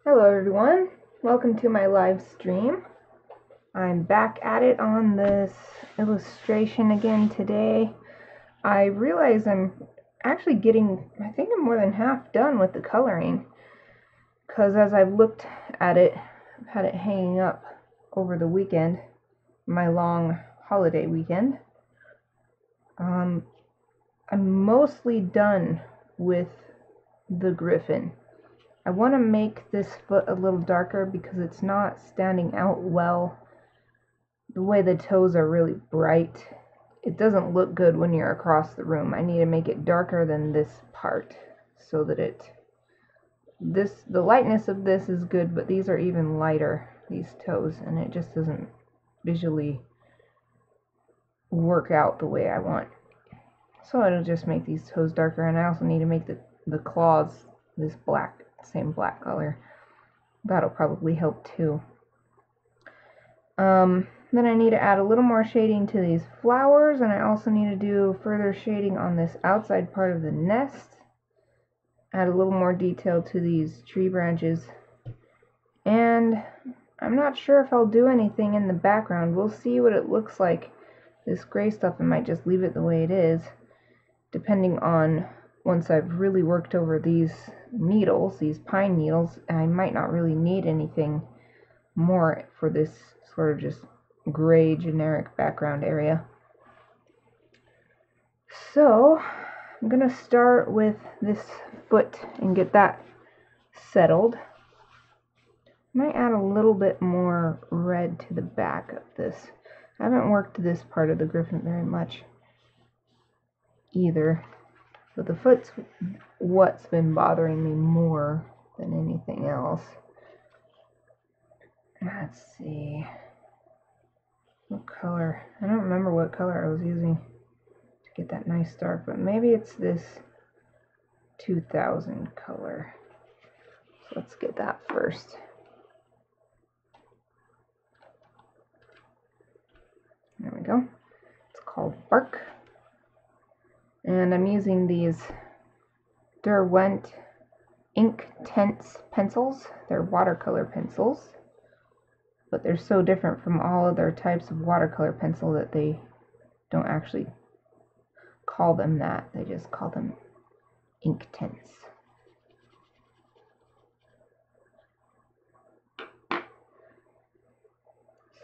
Hello everyone, welcome to my live stream. I'm back at it on this illustration again today. I realize I'm actually getting, I think I'm more than half done with the coloring, because as I've looked at it, I've had it hanging up over the weekend, my long holiday weekend. I'm mostly done with the Gryphon. I want to make this foot a little darker because it's not standing out well. The way the toes are really bright, it doesn't look good when you're across the room. I need to make it darker than this part so that the lightness of this is good, but these are even lighter, these toes, and it just doesn't visually work out the way I want. So it'll just make these toes darker, and I also need to make the claws this black, same black color. That'll probably help too. Then I need to add a little more shading to these flowers, and I also need to do further shading on this outside part of the nest. Add a little more detail to these tree branches. And I'm not sure if I'll do anything in the background. We'll see what it looks like. This gray stuff, I might just leave it the way it is, depending on once I've really worked over these needles, these pine needles. I might not really need anything more for this sort of just gray generic background area. So I'm gonna start with this foot and get that settled. Might add a little bit more red to the back of this. I haven't worked this part of the Gryphon very much either, but the foot's what's been bothering me more than anything else. Let's see. What color? I don't remember what color I was using to get that nice dark, but maybe it's this 2000 color. So let's get that first. There we go. It's called Bark. And I'm using these Derwent Inktense pencils. They're watercolor pencils, but they're so different from all other types of watercolor pencil that they don't actually call them that. They just call them Inktense.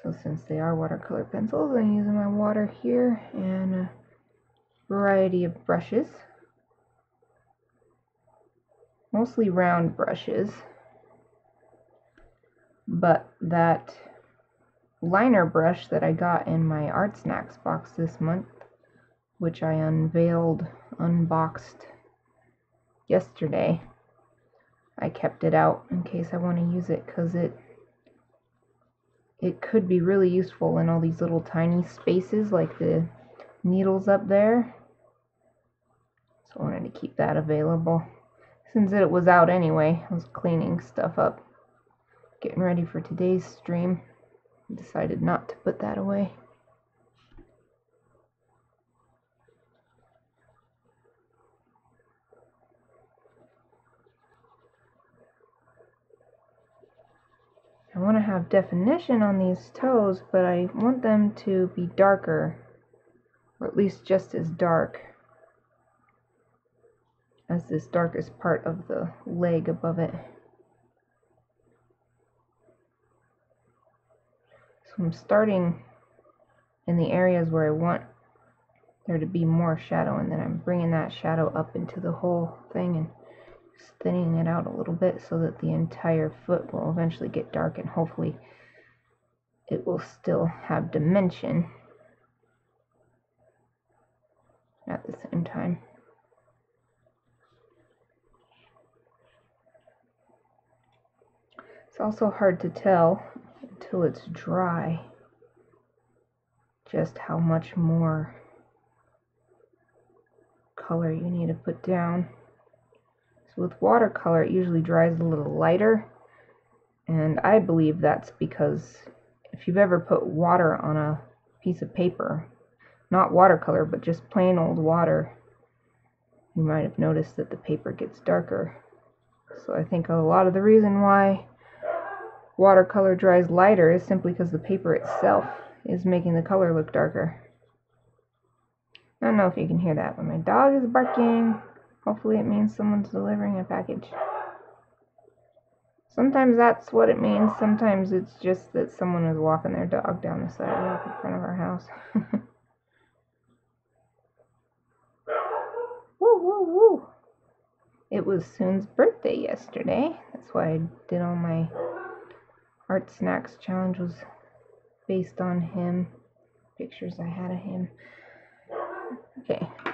So since they are watercolor pencils, I'm using my water here and a variety of brushes. Mostly round brushes. But that liner brush that I got in my Art Snacks box this month, which I unboxed yesterday, I kept it out in case I want to use it, because it could be really useful in all these little tiny spaces like the needles up there. So I wanted to keep that available. Since it was out anyway, I was cleaning stuff up, getting ready for today's stream. I decided not to put that away. I want to have definition on these toes, but I want them to be darker, or at least just as dark as this darkest part of the leg above it. So I'm starting in the areas where I want there to be more shadow, and then I'm bringing that shadow up into the whole thing and thinning it out a little bit so that the entire foot will eventually get dark, and hopefully it will still have dimension at the same time. It's also hard to tell until it's dry just how much more color you need to put down. So with watercolor, it usually dries a little lighter, and I believe that's because if you've ever put water on a piece of paper, not watercolor, but just plain old water, you might have noticed that the paper gets darker. So I think a lot of the reason why watercolor dries lighter is simply because the paper itself is making the color look darker. I don't know if you can hear that, but my dog is barking. Hopefully it means someone's delivering a package. Sometimes that's what it means. Sometimes it's just that someone is walking their dog down the sidewalk in front of our house. Woo, woo, woo. It was Soon's birthday yesterday. That's why I did all my Art Snacks challenge was based on him. Pictures I had of him. Okay. I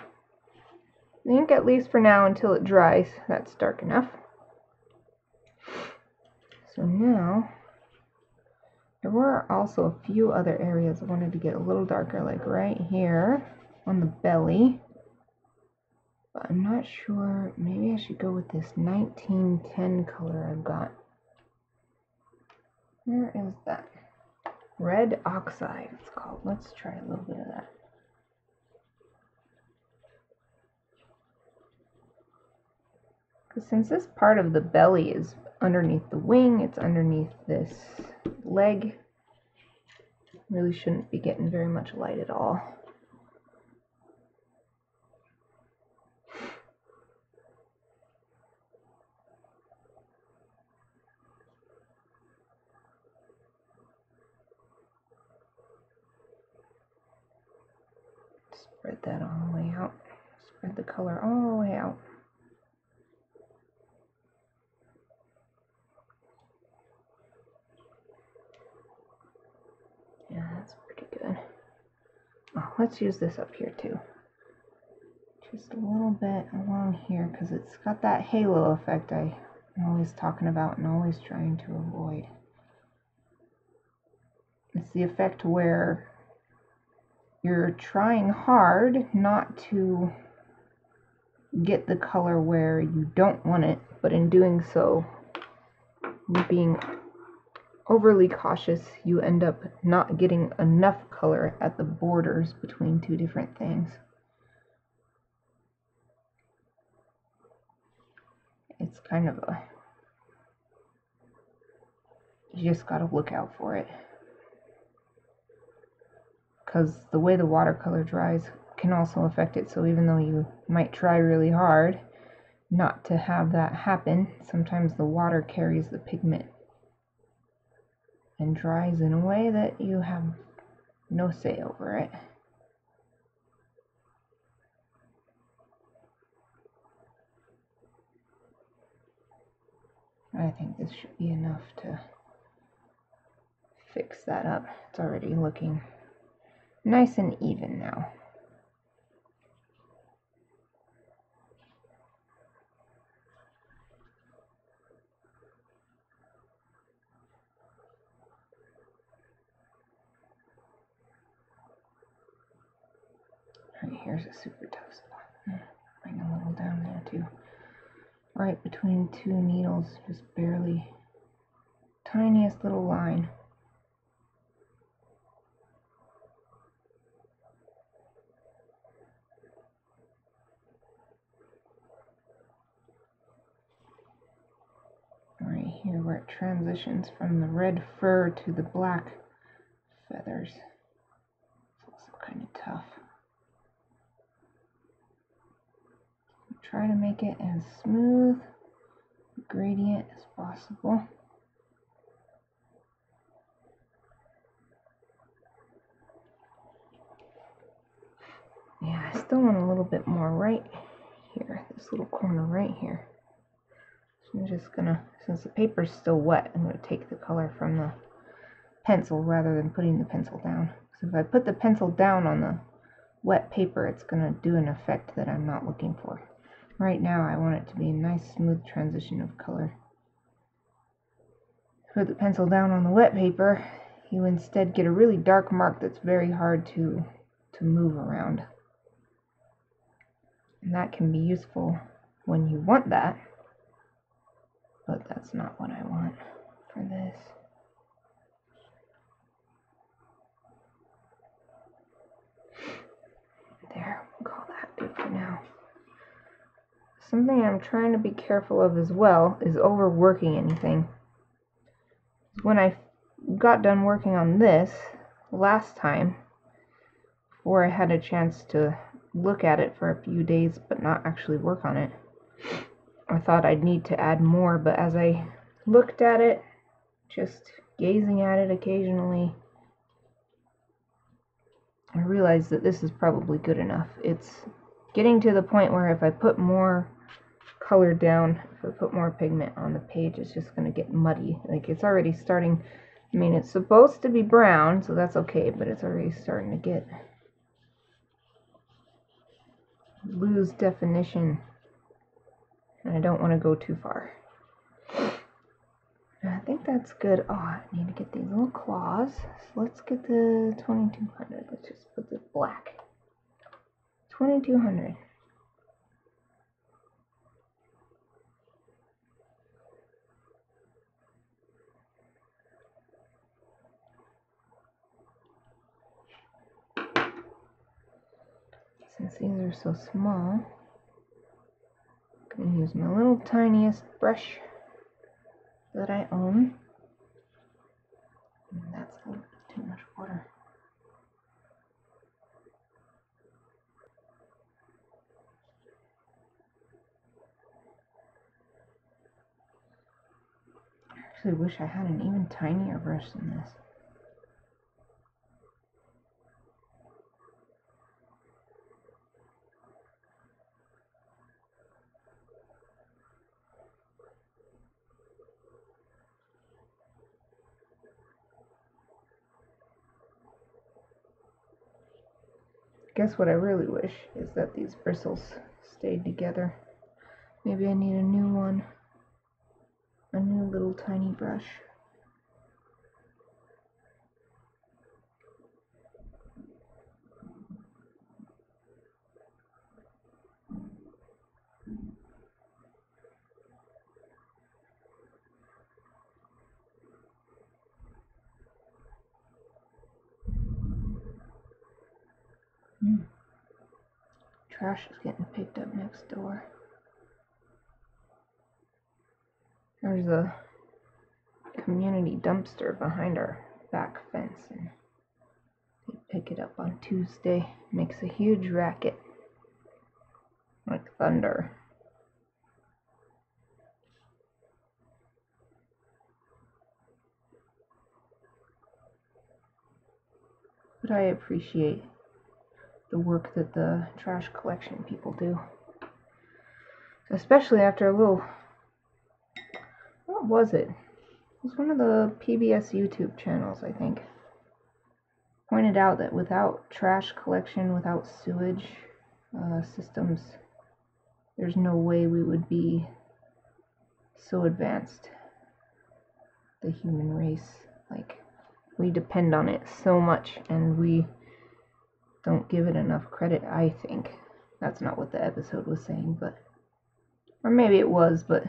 think at least for now until it dries, that's dark enough. So now, there were also a few other areas I wanted to get a little darker, like right here on the belly. But I'm not sure, maybe I should go with this 1910 color I've got. Where is that? Red Oxide, it's called. Let's try a little bit of that. Because since this part of the belly is underneath the wing, it's underneath this leg, really shouldn't be getting very much light at all. Spread that all the way out. Spread the color all the way out. Yeah, that's pretty good. Oh, let's use this up here too. Just a little bit along here because it's got that halo effect I'm always talking about and always trying to avoid. It's the effect where you're trying hard not to get the color where you don't want it, but in doing so, being overly cautious, you end up not getting enough color at the borders between two different things. It's kind of a, you just gotta look out for it. Because the way the watercolor dries can also affect it, so even though you might try really hard not to have that happen, sometimes the water carries the pigment and dries in a way that you have no say over it. I think this should be enough to fix that up. It's already looking nice and even now. Right here's a super tough spot. Bring a little down there too. Right between two needles, just barely, tiniest little line. Right here where it transitions from the red fur to the black feathers. It's also kind of tough. Try to make it as smooth gradient as possible. Yeah, I still want a little bit more right here, this little corner right here. So I'm just gonna, since the paper's still wet, I'm gonna take the color from the pencil rather than putting the pencil down. So if I put the pencil down on the wet paper, it's gonna do an effect that I'm not looking for. Right now I want it to be a nice smooth transition of color. Put the pencil down on the wet paper, you instead get a really dark mark that's very hard to move around. And that can be useful when you want that, but that's not what I want for this. There, we'll call that good for now. something I'm trying to be careful of as well is overworking anything. When I got done working on this last time, before I had a chance to look at it for a few days but not actually work on it, I thought I'd need to add more, but as I looked at it, just gazing at it occasionally, I realized that this is probably good enough. It's getting to the point where if I put more color down, if I put more pigment on the page, it's just going to get muddy. Like, it's already starting, I mean, it's supposed to be brown, so that's okay, but it's already starting to get, lose definition, and I don't want to go too far. I think that's good. Oh, I need to get these little claws. So let's get the 2200. Let's just put this black. 2200. Since these are so small, I'm going to use my little tiniest brush that I own. And that's a little bit too much water. I actually wish I had an even tinier brush than this. Guess what I really wish is that these bristles stayed together. Maybe I need a new one. A new little tiny brush. Trash is getting picked up next door. There's a community dumpster behind our back fence, and they pick it up on Tuesday. Makes a huge racket, like thunder. But I appreciate the work that the trash collection people do. Especially after a little, what was it? It was one of the PBS YouTube channels, I think. Pointed out that without trash collection, without sewage systems, there's no way we would be so advanced, the human race. Like, we depend on it so much, and we don't give it enough credit, I think. That's not what the episode was saying, but, or maybe it was, but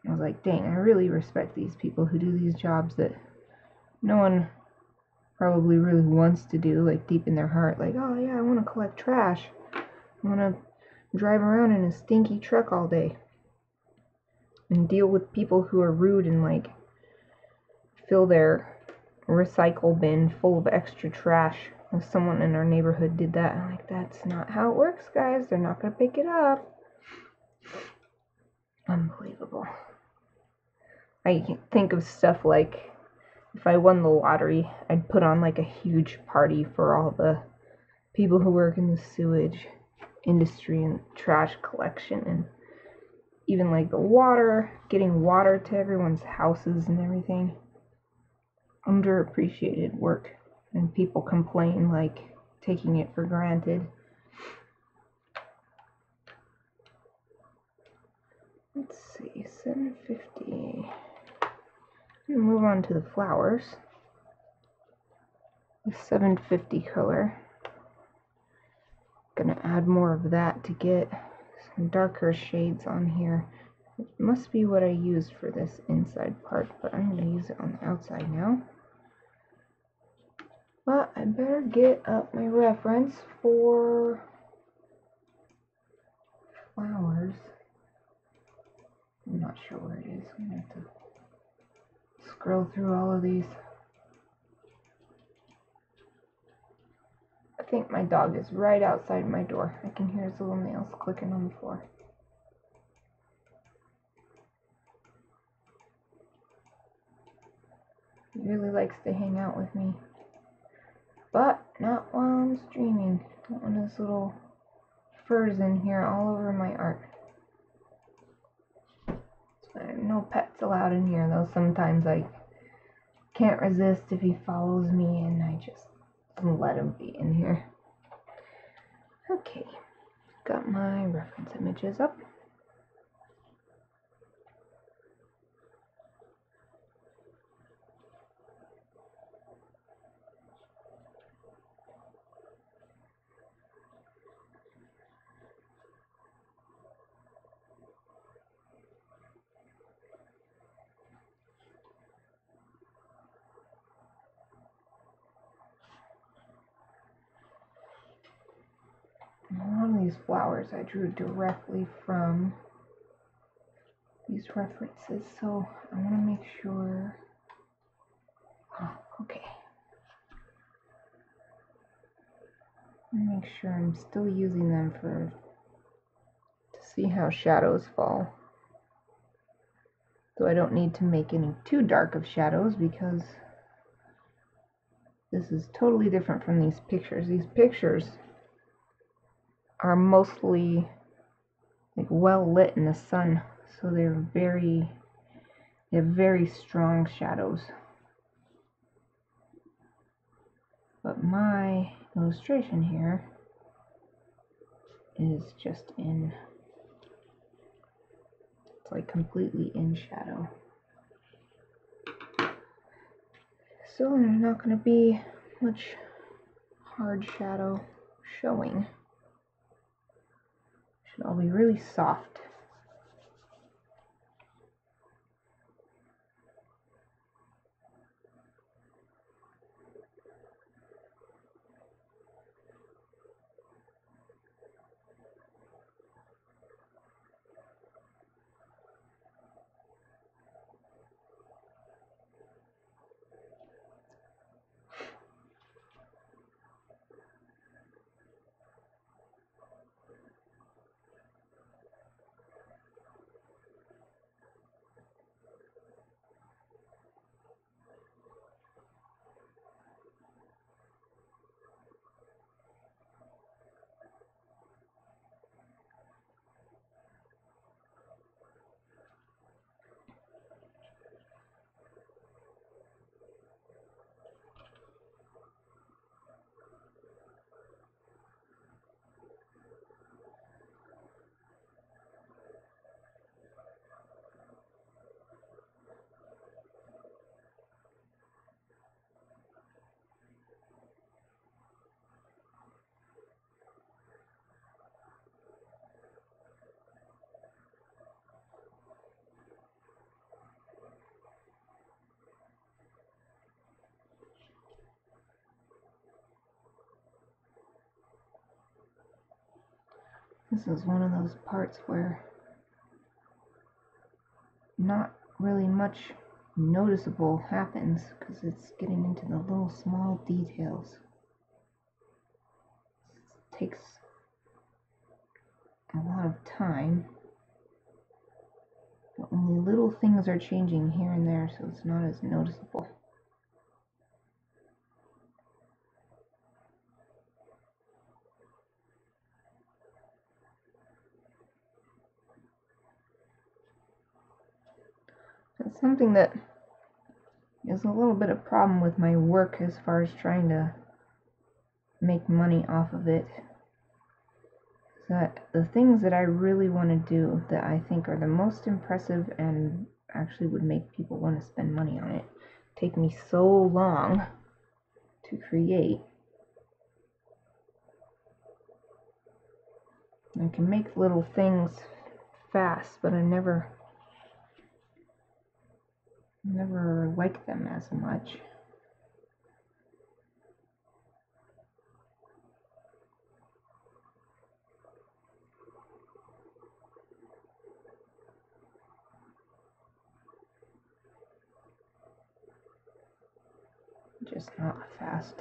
I was like, dang, I really respect these people who do these jobs that no one probably really wants to do, like deep in their heart, like, oh yeah, I want to collect trash. I want to drive around in a stinky truck all day and deal with people who are rude and like fill their recycle bin full of extra trash. If someone in our neighborhood did that, I'm like, that's not how it works, guys. They're not going to pick it up. Unbelievable. I think of stuff like, if I won the lottery, I'd put on like a huge party for all the people who work in the sewage industry and trash collection, and even like the water, getting water to everyone's houses and everything. Underappreciated work, and people complain like taking it for granted. Let's see, 750. Move on to the flowers. The 750 color. Gonna add more of that to get some darker shades on here. It must be what I used for this inside part, but I'm gonna use it on the outside now. But I better get up my reference for flowers. I'm not sure where it is. I'm going to have to scroll through all of these. I think my dog is right outside my door. I can hear his little nails clicking on the floor. He really likes to hang out with me, but not while I'm streaming. I don't want his little furs in here all over my art. No pets allowed in here, though sometimes I can't resist if he follows me and I just let him be in here. Okay, got my reference images up. One of these flowers I drew directly from these references, so I want to make sure. Oh, okay. Make sure I'm still using them to see how shadows fall. So I don't need to make any too dark of shadows because this is totally different from these pictures. These pictures are mostly like well lit in the sun, so they have very strong shadows. But my illustration here is just it's like completely in shadow. So there's not going to be much hard shadow showing. Should all be really soft. This is one of those parts where not really much noticeable happens because it's getting into the little small details. It takes a lot of time, but only little things are changing here and there, so it's not as noticeable. It's something that is a little bit of problem with my work as far as trying to make money off of it. That the things that I really want to do that I think are the most impressive and actually would make people want to spend money on it take me so long to create. I can make little things fast, but I never like them as much. just not a fast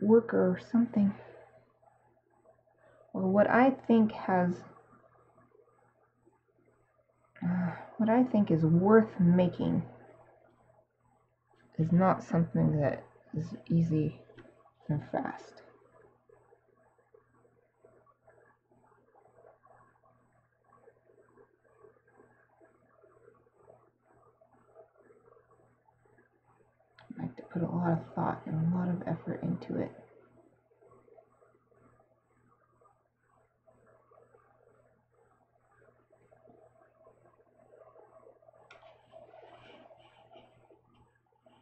worker or something. Well, what I think is worth making is not something that is easy and fast. I have to put a lot of thought and a lot of effort into it.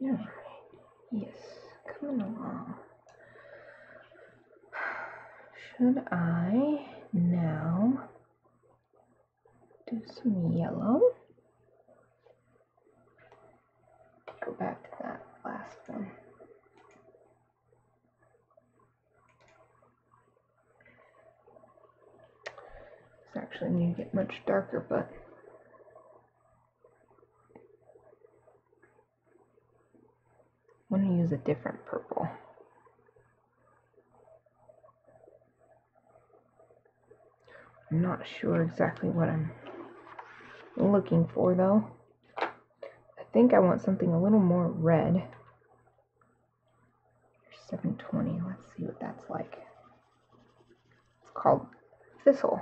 Alright, yes, coming along. Should I now do some yellow? Go back to that last one. It's actually need to get much darker, but I'm going to use a different purple. I'm not sure exactly what I'm looking for though. I think I want something a little more red. 720, let's see what that's like. It's called Thistle.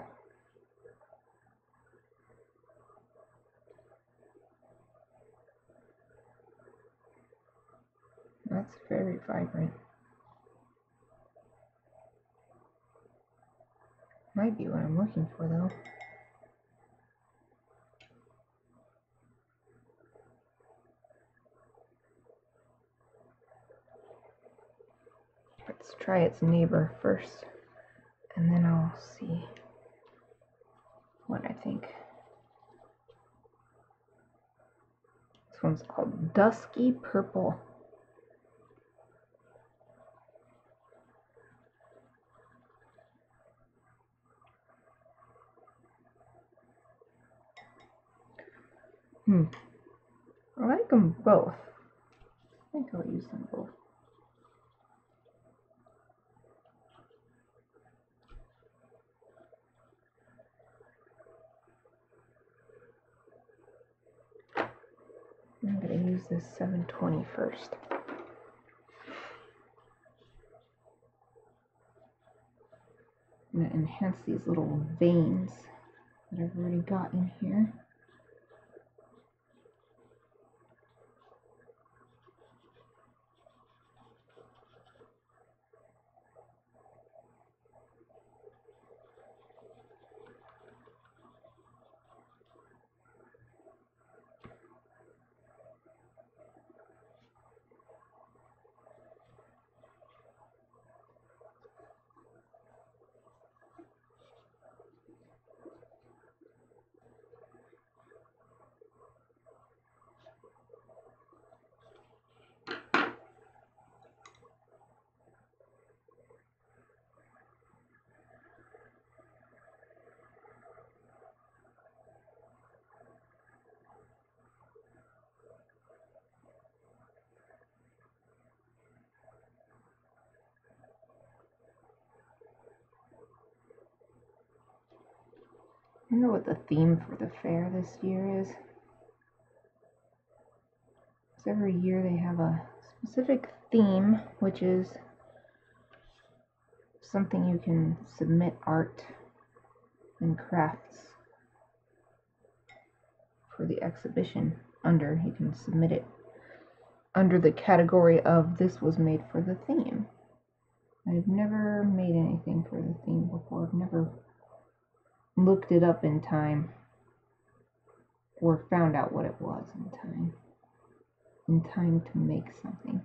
That's very vibrant. Might be what I'm looking for though. Let's try its neighbor first, and then I'll see what I think. This one's called Dusky Purple. I like them both. I think I'll use them both. I'm going to use this 720 first. I'm going to enhance these little veins that I've already got in here. I wonder what the theme for the fair this year is. Because every year they have a specific theme, which is something you can submit art and crafts for the exhibition under. You can submit it under the category of this was made for the theme. I've never made anything for the theme before. I've never looked it up in time or found out what it was in time to make something.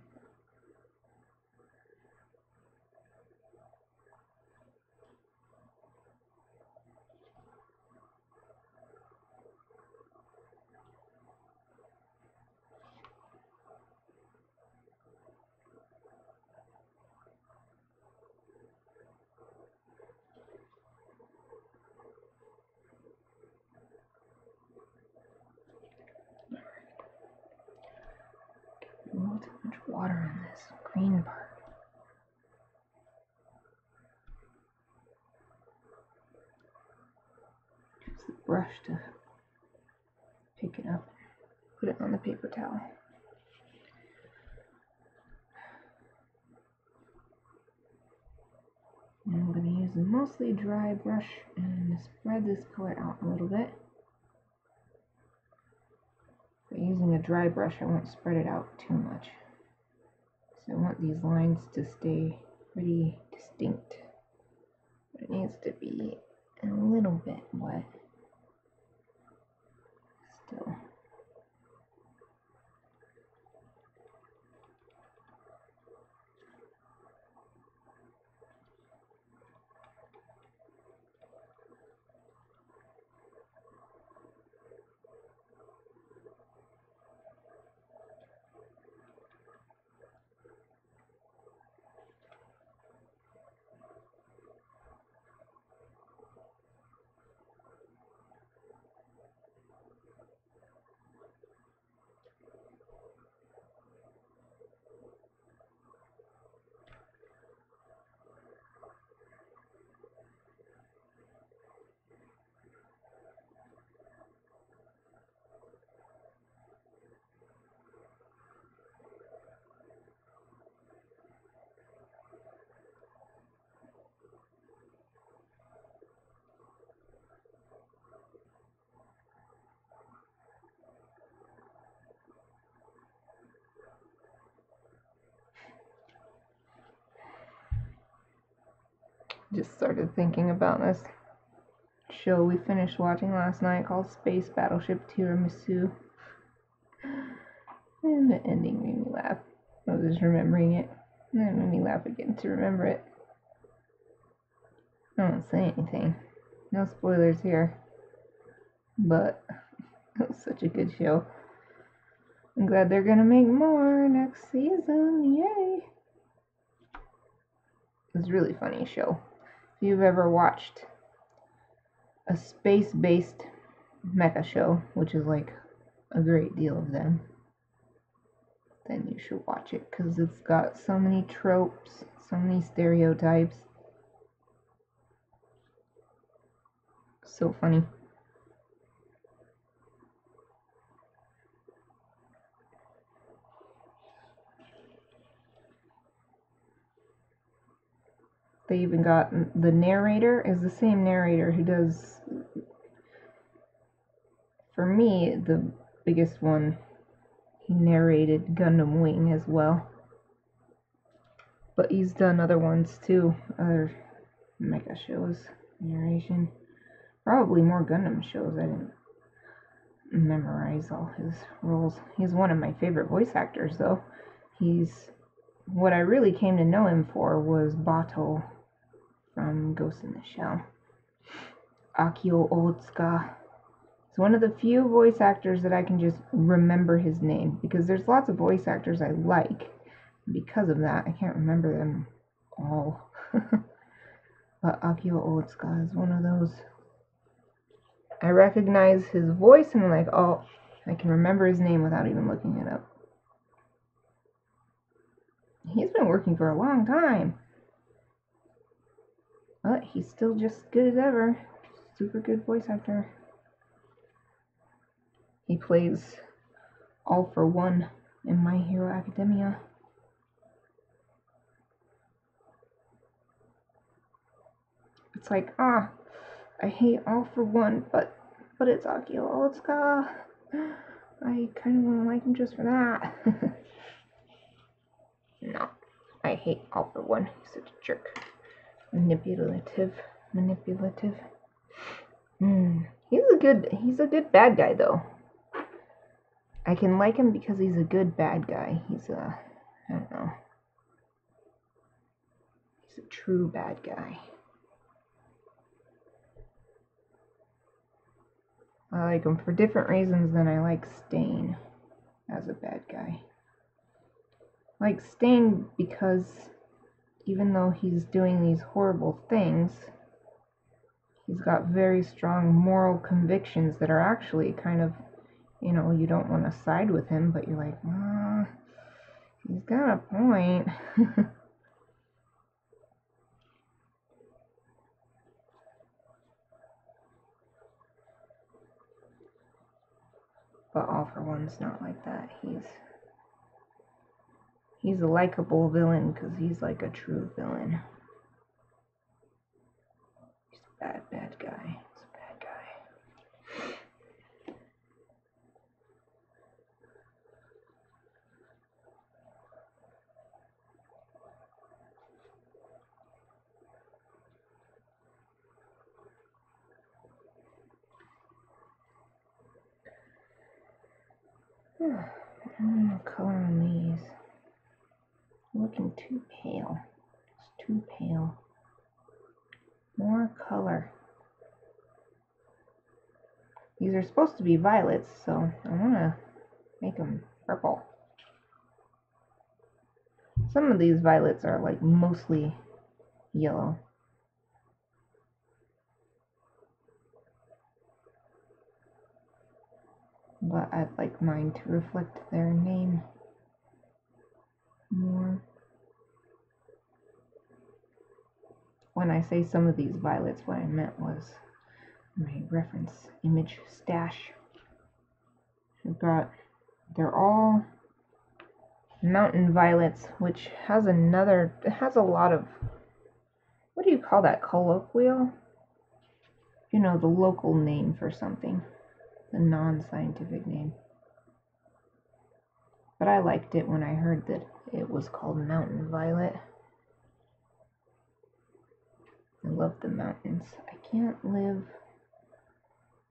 Not too much water on this green part. Use the brush to pick it up, put it on the paper towel. And I'm going to use a mostly dry brush and spread this color out a little bit. By using a dry brush, I won't spread it out too much. So I want these lines to stay pretty distinct. But it needs to be a little bit wet still. Just started thinking about this show we finished watching last night called Space Battleship Tiramisu. And the ending made me laugh. I was just remembering it. And it made me laugh again to remember it. I won't say anything. No spoilers here. But it was such a good show. I'm glad they're gonna make more next season. Yay! It was a really funny show. If you've ever watched a space-based mecha show, which is like a great deal of them, then you should watch it because it's got so many tropes, so many stereotypes. So funny. They even got the narrator is the same narrator who does, for me, the biggest one. He narrated Gundam Wing as well. But he's done other ones too, other mecha shows, narration. Probably more Gundam shows. I didn't memorize all his roles. He's one of my favorite voice actors though. What I really came to know him for was Bato from Ghost in the Shell. Akio Otsuka. He's one of the few voice actors that I can just remember his name, because there's lots of voice actors I like. Because of that, I can't remember them all. But Akio Otsuka is one of those. I recognize his voice and I'm like, oh, I can remember his name without even looking it up. He's been working for a long time. But he's still just good as ever. Super good voice actor. He plays All for One in My Hero Academia. It's like, I hate All for One, but it's Akio Otsuka. I kind of want to like him just for that. No, I hate All for One. He's such a jerk. Manipulative. He's a good bad guy though. I can like him because he's a good bad guy. He's I don't know. He's a true bad guy. I like him for different reasons than I like Stain as a bad guy. I like Stain because even though he's doing these horrible things, he's got very strong moral convictions that are actually kind of, you don't want to side with him, but you're like, He's got a point. But All for One's not like that. He's a likable villain because he's like a true villain. He's a bad guy. He's a bad guy. I don't know color on these. I'm looking too pale. It's too pale. More color. These are supposed to be violets, so I want to make them purple. Some of these violets are like mostly yellow. But I'd like mine to reflect their name more. When I say some of these violets, what I meant was my reference image stash. They're all mountain violets, which has it has a lot of, what do you call that, colloquial? You know, the local name for something, the non-scientific name. But I liked it when I heard that it was called mountain violet. I love the mountains. I can't live.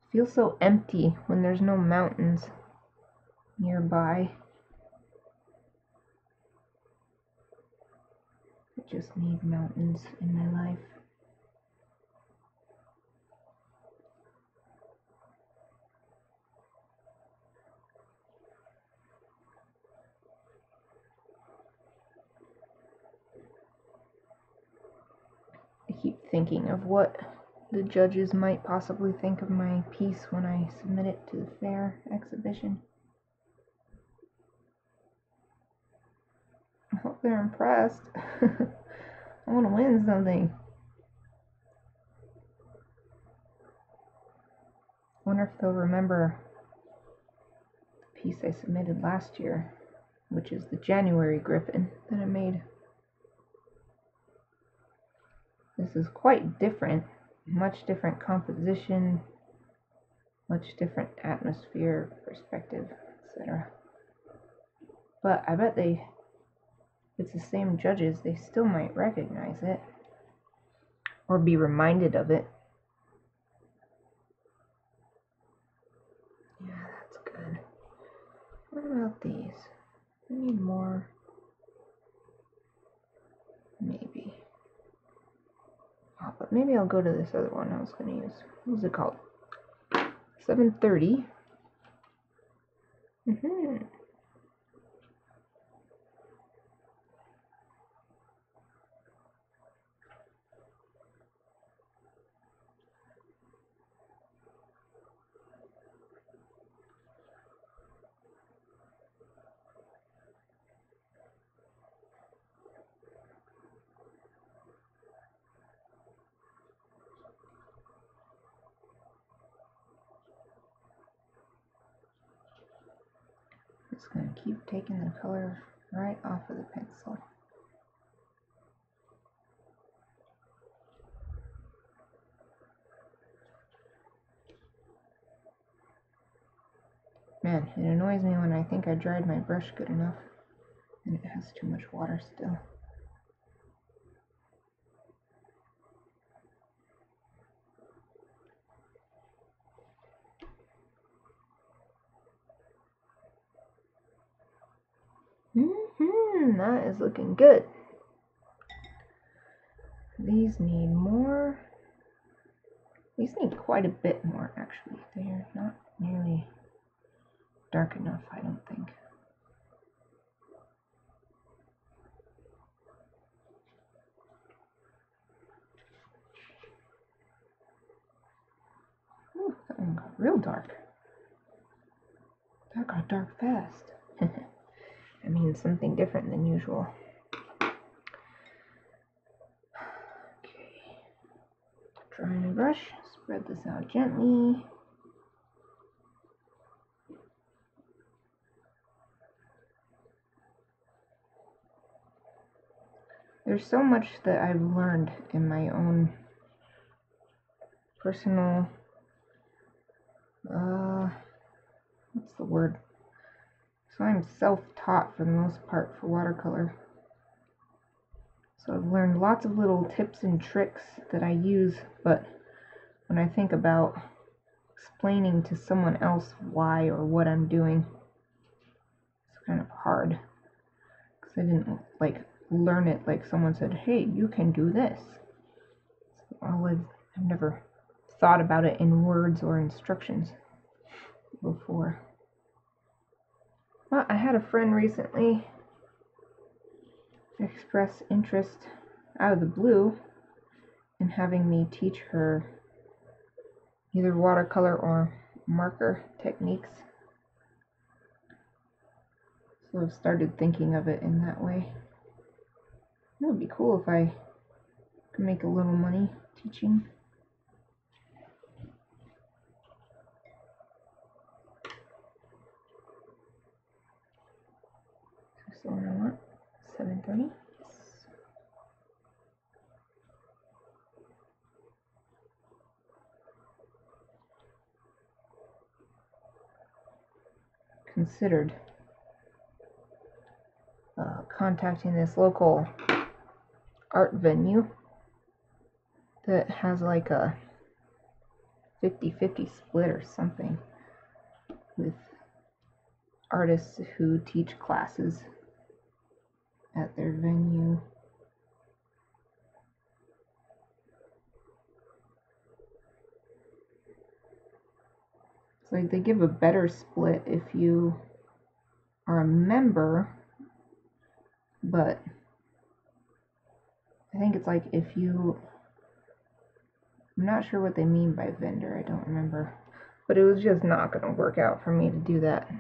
It feels so empty when there's no mountains nearby. I just need mountains in my life. I keep thinking of what the judges might possibly think of my piece when I submit it to the fair exhibition. I hope they're impressed. I want to win something. I wonder if they'll remember the piece I submitted last year, which is the January Gryphon that I made. This is quite different, much different composition, much different atmosphere, perspective, etc. But I bet if it's the same judges, they still might recognize it or be reminded of it. Yeah, that's good. What about these? I need more. Maybe. Oh, but maybe I'll go to this other one I was going to use. What was it called? 730. Just going to keep taking the color right off of the pencil. Man, it annoys me when I think I dried my brush good enough and it has too much water still. That is looking good. These need more. These need quite a bit more, actually. They're not nearly dark enough, I don't think. Ooh, that one got real dark. That got dark fast. I mean something different than usual. Okay. Drying the brush, spread this out gently. There's so much that I've learned in my own personal, what's the word? So I'm self-taught for the most part for watercolor. So I've learned lots of little tips and tricks that I use, but when I think about explaining to someone else why or what I'm doing, it's kind of hard. Because I didn't like learn it like someone said, hey, you can do this. So I've never thought about it in words or instructions before. Well, I had a friend recently express interest out of the blue in having me teach her either watercolor or marker techniques. So I've started thinking of it in that way. It would be cool if I could make a little money teaching. So what I want, 7:30. Yes. Considered contacting this local art venue that has like a 50-50 split or something with artists who teach classes at their venue. It's like they give a better split if you are a member, but I think it's like if you, I'm not sure what they mean by vendor, I don't remember, but it was just not going to work out for me to do that.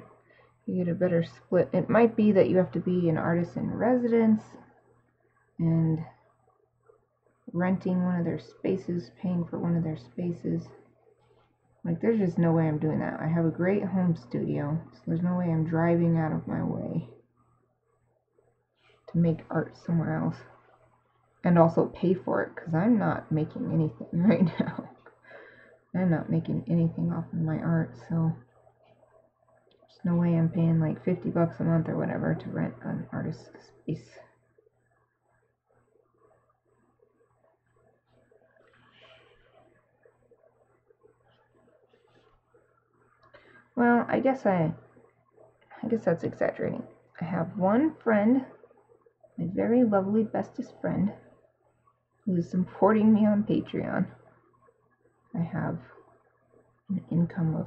You get a better split. It might be that you have to be an artist in residence and renting one of their spaces, paying for one of their spaces. Like, there's just no way I'm doing that. I have a great home studio, so there's no way I'm driving out of my way to make art somewhere else. And also pay for it, because I'm not making anything right now. I'm not making anything off of my art, so there's no way I'm paying like $50 a month or whatever to rent an artist space. Well, I guess that's exaggerating. I have one friend, my very lovely bestest friend, who is supporting me on Patreon. I have an income of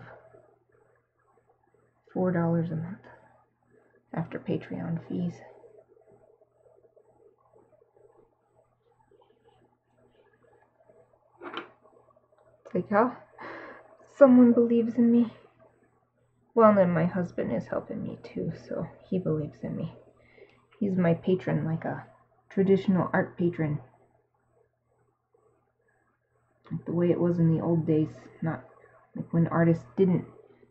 $4 a month after Patreon fees. It's like, how someone believes in me. Well, and then my husband is helping me too, so he believes in me. He's my patron, like a traditional art patron. Like the way it was in the old days, not like when artists didn't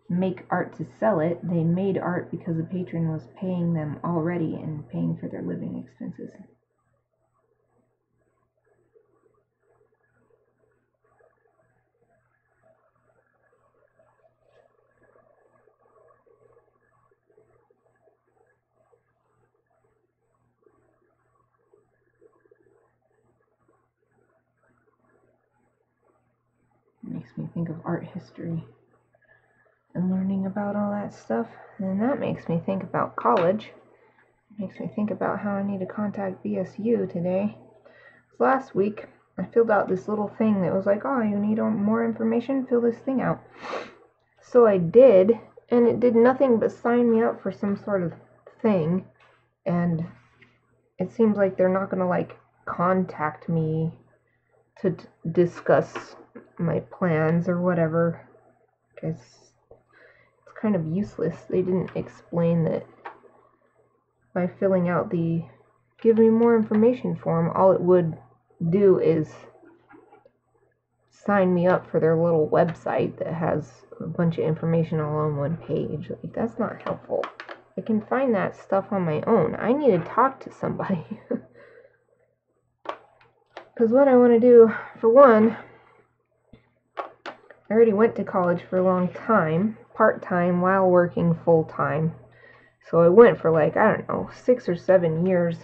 make art to sell it, they made art because the patron was paying them already and paying for their living expenses. It makes me think of art history and learning about all that stuff. And then that makes me think about college. It makes me think about how I need to contact BSU today. Last week, I filled out this little thing that was like, oh, you need more information? Fill this thing out. So I did, and it did nothing but sign me up for some sort of thing. And it seems like they're not going to, like, contact me to discuss my plans or whatever. Because it's kind of useless. They didn't explain that by filling out the give me more information form. All it would do is sign me up for their little website that has a bunch of information all on one page. Like, that's not helpful. I can find that stuff on my own. I need to talk to somebody. Because what I want to do, for one, I already went to college for a long time, part-time while working full-time. So I went for like, I don't know, 6 or 7 years.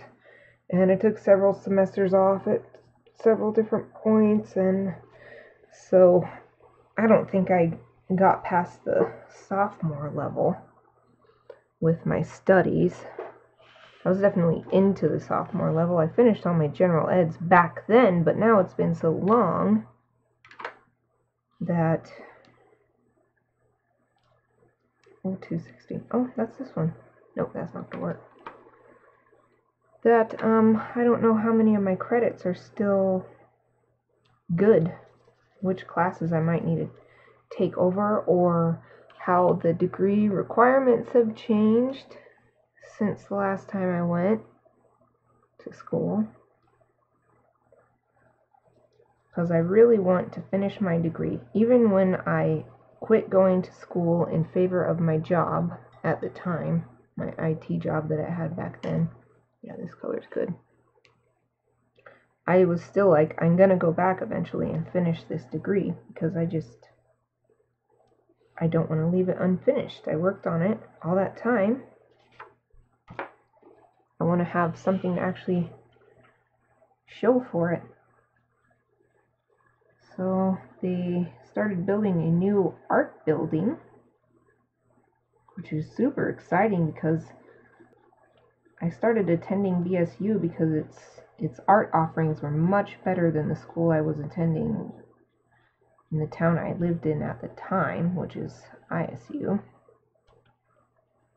And I took several semesters off at several different points. And so I don't think I got past the sophomore level with my studies. I was definitely into the sophomore level. I finished all my general eds back then, but now it's been so long that... Oh, 260. Oh, that's this one. Nope, that's not gonna work. That, I don't know how many of my credits are still good. Which classes I might need to take over, or how the degree requirements have changed since the last time I went to school. Because I really want to finish my degree. Even when I quit going to school in favor of my job at the time, my IT job that I had back then. Yeah, this color's good. I was still like, I'm gonna go back eventually and finish this degree, because I don't want to leave it unfinished. I worked on it all that time. I want to have something to actually show for it. So they started building a new art building, which is super exciting because I started attending BSU because its art offerings were much better than the school I was attending in the town I lived in at the time, which is ISU.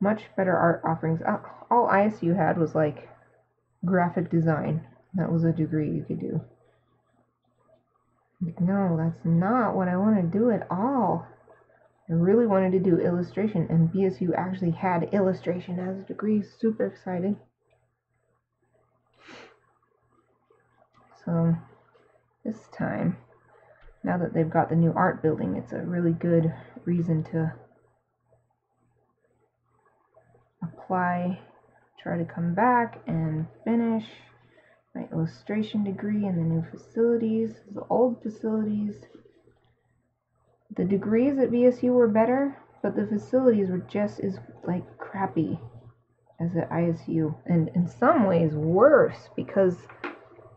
Much better art offerings. All ISU had was like graphic design. That was a degree you could do. Like, no, that's not what I want to do at all. I really wanted to do illustration, and BSU actually had illustration as a degree. Super excited. So this time, now that they've got the new art building, it's a really good reason to apply, try to come back and finish my illustration degree in the new facilities. The old facilities, the degrees at BSU were better, but the facilities were just as like crappy as at ISU, and in some ways worse, because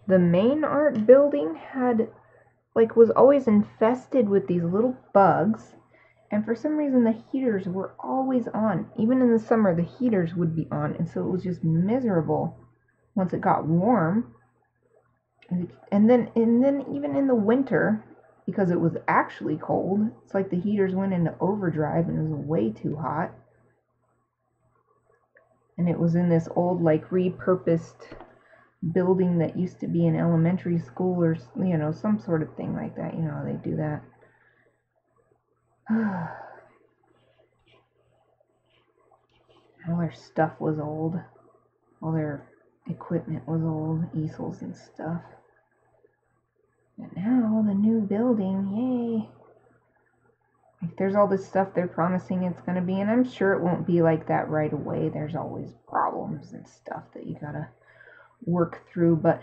the main art building was always infested with these little bugs, and for some reason the heaters were always on. Even in the summer the heaters would be on, and so it was just miserable once it got warm. And then even in the winter, because it was actually cold, it's like the heaters went into overdrive and it was way too hot. And it was in this old like repurposed building that used to be an elementary school, or some sort of thing like that. They do that. All their stuff was old. All their equipment was old, easels and stuff. And now the new building, yay! Like, there's all this stuff they're promising it's gonna be, and I'm sure it won't be like that right away. There's always problems and stuff that you gotta work through, but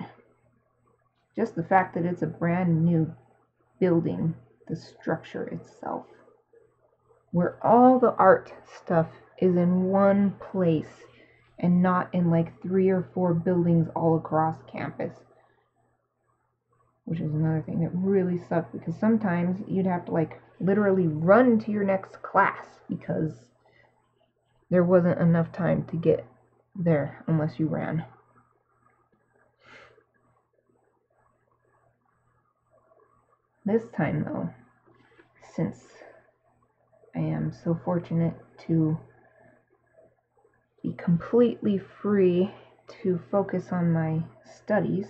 just the fact that it's a brand new building, the structure itself, where all the art stuff is in one place and not in like 3 or 4 buildings all across campus, which is another thing that really sucked, because sometimes you'd have to like literally run to your next class because there wasn't enough time to get there unless you ran. This time though, since I am so fortunate to be completely free to focus on my studies,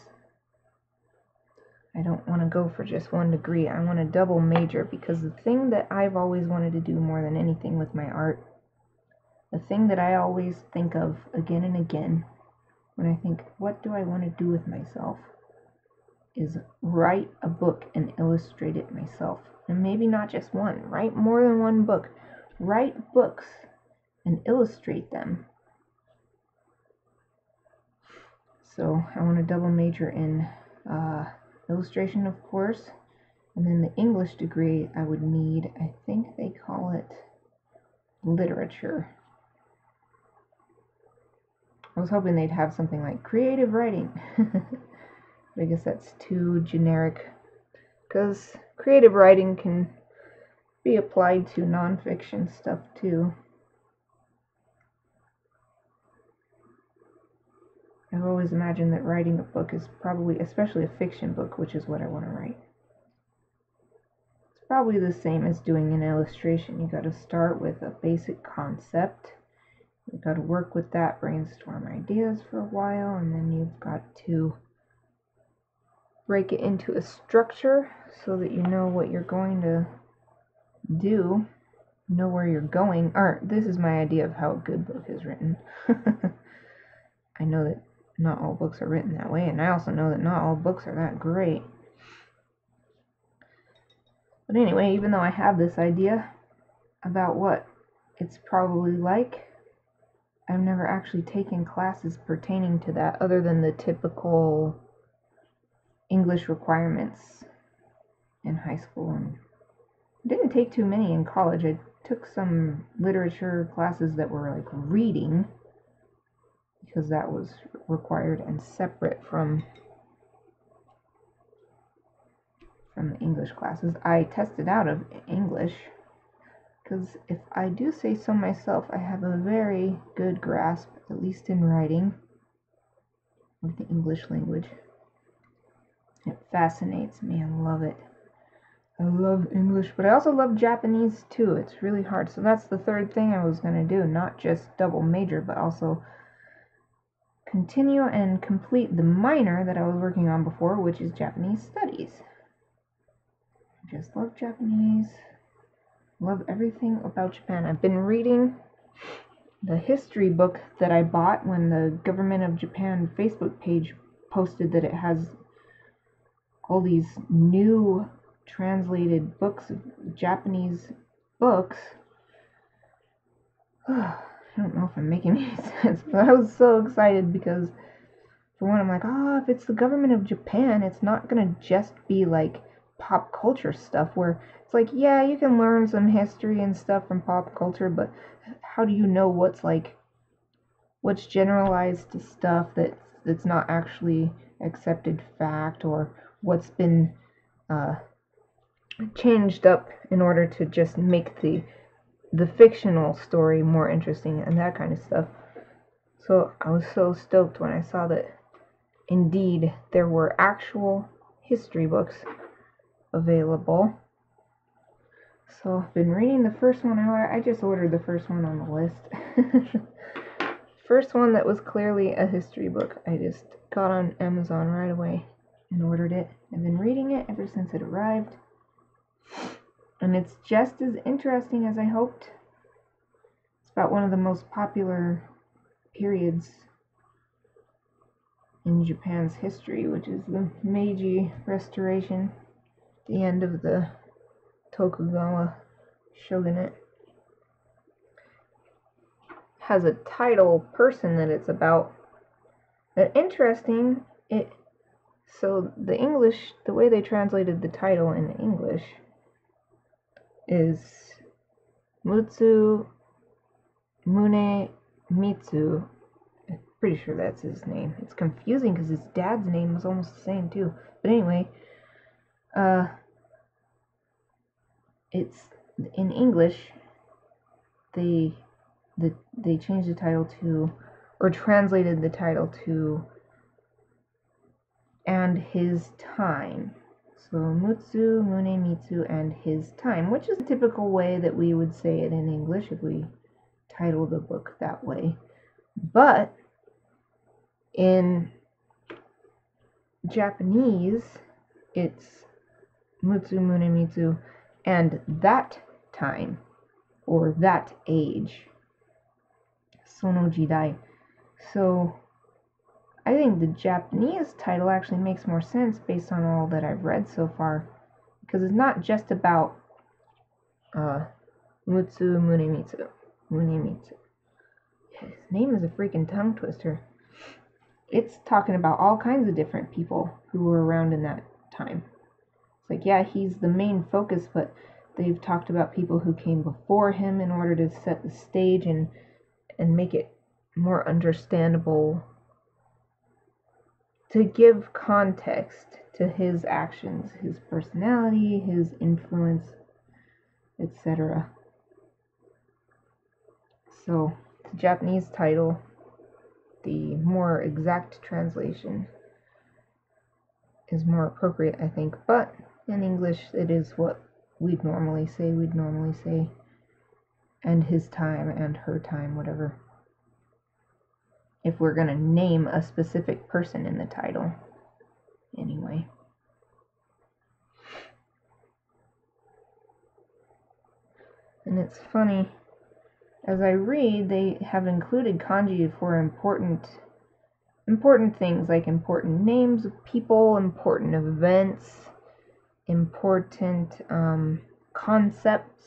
I don't want to go for just one degree. I want to double major, because the thing that I've always wanted to do more than anything with my art the thing that I always think of again and again when I think, what do I want to do with myself, is write a book and illustrate it myself. And maybe not just one, write more than one book. Write books and illustrate them. So I want to double major in illustration, of course, and then the English degree I would need, I think they call it literature. I was hoping they'd have something like creative writing. But I guess that's too generic, because creative writing can be applied to nonfiction stuff too. I've always imagined that writing a book is probably, especially a fiction book, which is what I want to write, it's probably the same as doing an illustration. You got to start with a basic concept. You've got to work with that, brainstorm ideas for a while, and then you've got to break it into a structure so that you know what you're going to do, know where you're going. Or this is my idea of how a good book is written. I know that not all books are written that way, and I also know that not all books are that great. But anyway, even though I have this idea about what it's probably like, I've never actually taken classes pertaining to that other than the typical English requirements in high school. And I didn't take too many in college. I took some literature classes that were like reading, because that was required and separate from the English classes. I tested out of English, because if I do say so myself, I have a very good grasp, at least in writing, of the English language. It fascinates me. I love it. I love English, but I also love Japanese too. It's really hard. So that's the third thing I was going to do, not just double major, but also continue and complete the minor that I was working on before, which is Japanese studies. I just love Japanese. Love everything about Japan. I've been reading the history book that I bought when the Government of Japan Facebook page posted that it has all these new translated books, Japanese books. I don't know if I'm making any sense, but I was so excited because, for one, I'm like, if it's the Government of Japan, it's not gonna just be like pop culture stuff where it's like, yeah, you can learn some history and stuff from pop culture, but how do you know what's generalized to stuff that's not actually accepted fact, or what's been changed up in order to just make the fictional story more interesting and that kind of stuff. So I was so stoked when I saw that indeed there were actual history books available. So I've been reading the first one. I just ordered the first one on the list. First one that was clearly a history book. I just got on Amazon right away and ordered it. I've been reading it ever since it arrived. And it's just as interesting as I hoped. It's about one of the most popular periods in Japan's history, which is the Meiji Restoration, the end of the Tokugawa shogunate. Has a title person that it's about. But interesting, so the English, the way they translated the title in English is Mutsu Mune Mitsu. I'm pretty sure that's his name. It's confusing because his dad's name was almost the same too. But anyway, it's in English. They changed the title to, or translated the title to, and his time. So Mutsu Mune Mitsu and his time, which is a typical way that we would say it in English if we title the book that way. But in Japanese, it's Mutsu Mune Mitsu and that time, or that age. Sono Jidai. So I think the Japanese title actually makes more sense based on all that I've read so far, because it's not just about Mutsu Munemitsu. His name is a freaking tongue twister. It's talking about all kinds of different people who were around in that time. It's like, yeah, he's the main focus, but they've talked about people who came before him in order to set the stage and make it more understandable, to give context to his actions, his personality, his influence, etc. So, the Japanese title, the more exact translation, is more appropriate, I think. But in English, it is what we'd normally say, and his time and her time, whatever. If we're going to name a specific person in the title, anyway. And it's funny, as I read, they have included kanji for important things, like important names of people, important events, important concepts,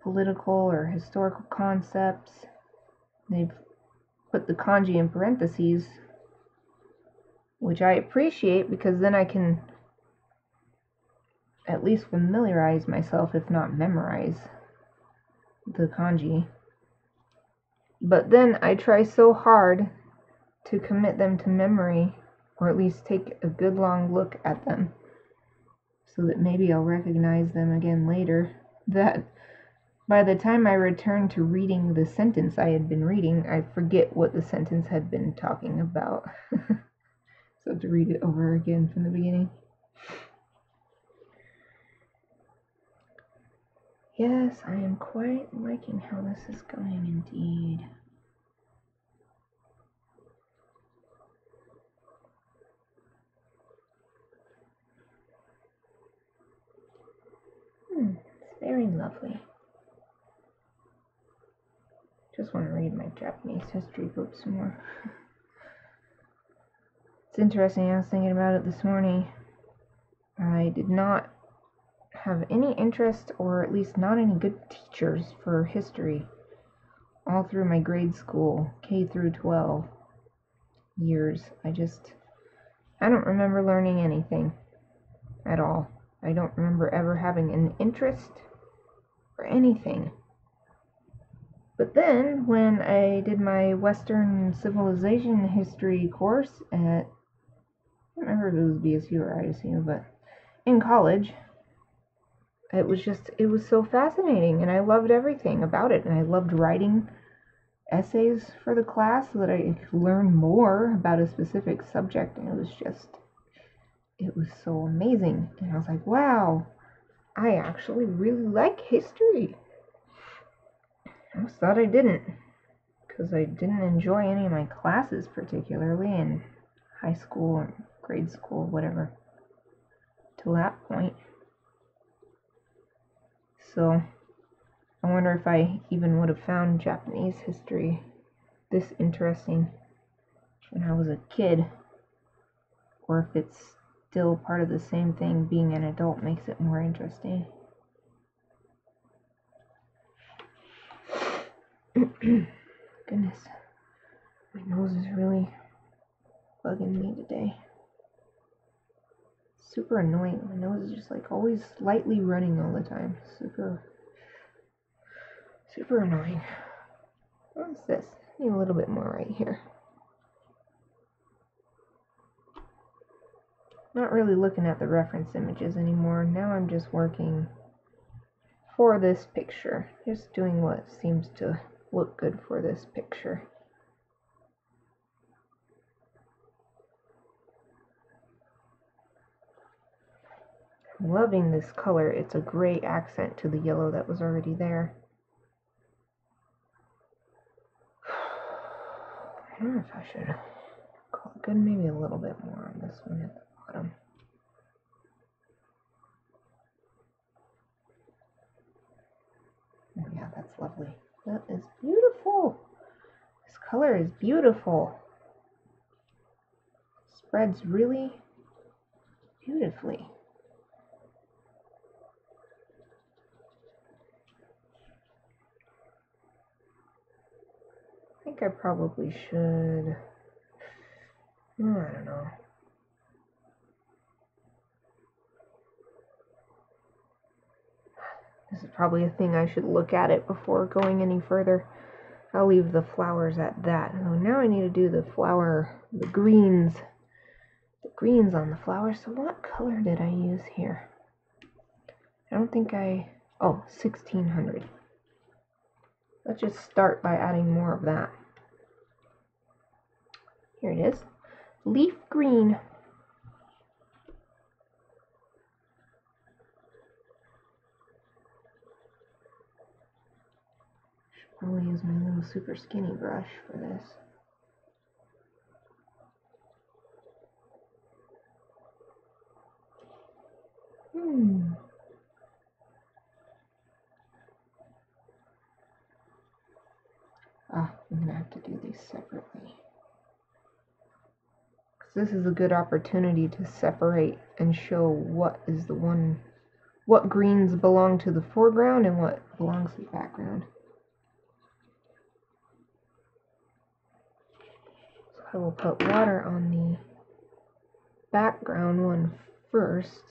political or historical concepts. They've put the kanji in parentheses, which I appreciate, because then I can at least familiarize myself, if not memorize, the kanji. But then I try so hard to commit them to memory, or at least take a good long look at them, so that maybe I'll recognize them again later, that by the time I return to reading the sentence I had been reading, I forget what the sentence had been talking about. So I have to read it over again from the beginning. Yes, I am quite liking how this is going indeed. It's very lovely. Just want to read my Japanese history book some more. It's interesting, I was thinking about it this morning. I did not have any interest, or at least not any good teachers for history all through my grade school, K through 12 years. I don't remember learning anything at all. I don't remember ever having an interest or anything. But then, when I did my Western Civilization history course at, I don't remember if it was BSU or ISU, but in college, it was so fascinating, and I loved everything about it, and I loved writing essays for the class so that I could learn more about a specific subject, and it was so amazing. And I was like, wow, I actually really like history. I alwast thought I didn't, because I didn't enjoy any of my classes particularly in high school or grade school, whatever, till that point. So I wonder if I even would have found Japanese history this interesting when I was a kid, or if it's still part of the same thing, being an adult makes it more interesting. Goodness, my nose is really bugging me today. Super annoying. My nose is just like always slightly running all the time. Super annoying. What's this? Need a little bit more right here. Not really looking at the reference images anymore. Now I'm just working for this picture. Just doing what seems to look good for this picture. I'm loving this color. It's a great accent to the yellow that was already there. I don't know if I should call it good. Maybe a little bit more on this one at the bottom. Oh yeah, that's lovely. That is beautiful. This color is beautiful. Spreads really beautifully. I think I probably should, I don't know. This is probably a thing I should look at it before going any further. I'll leave the flowers at that. So now I need to do the greens. The greens on the flowers. So what color did I use here? I don't think oh, 1600. Let's just start by adding more of that. Here it is. Leaf green. Should probably use my little super skinny brush for this. I'm gonna have to do these separately. This is a good opportunity to separate and show what greens belong to the foreground and what belongs to the background. So I will put water on the background one first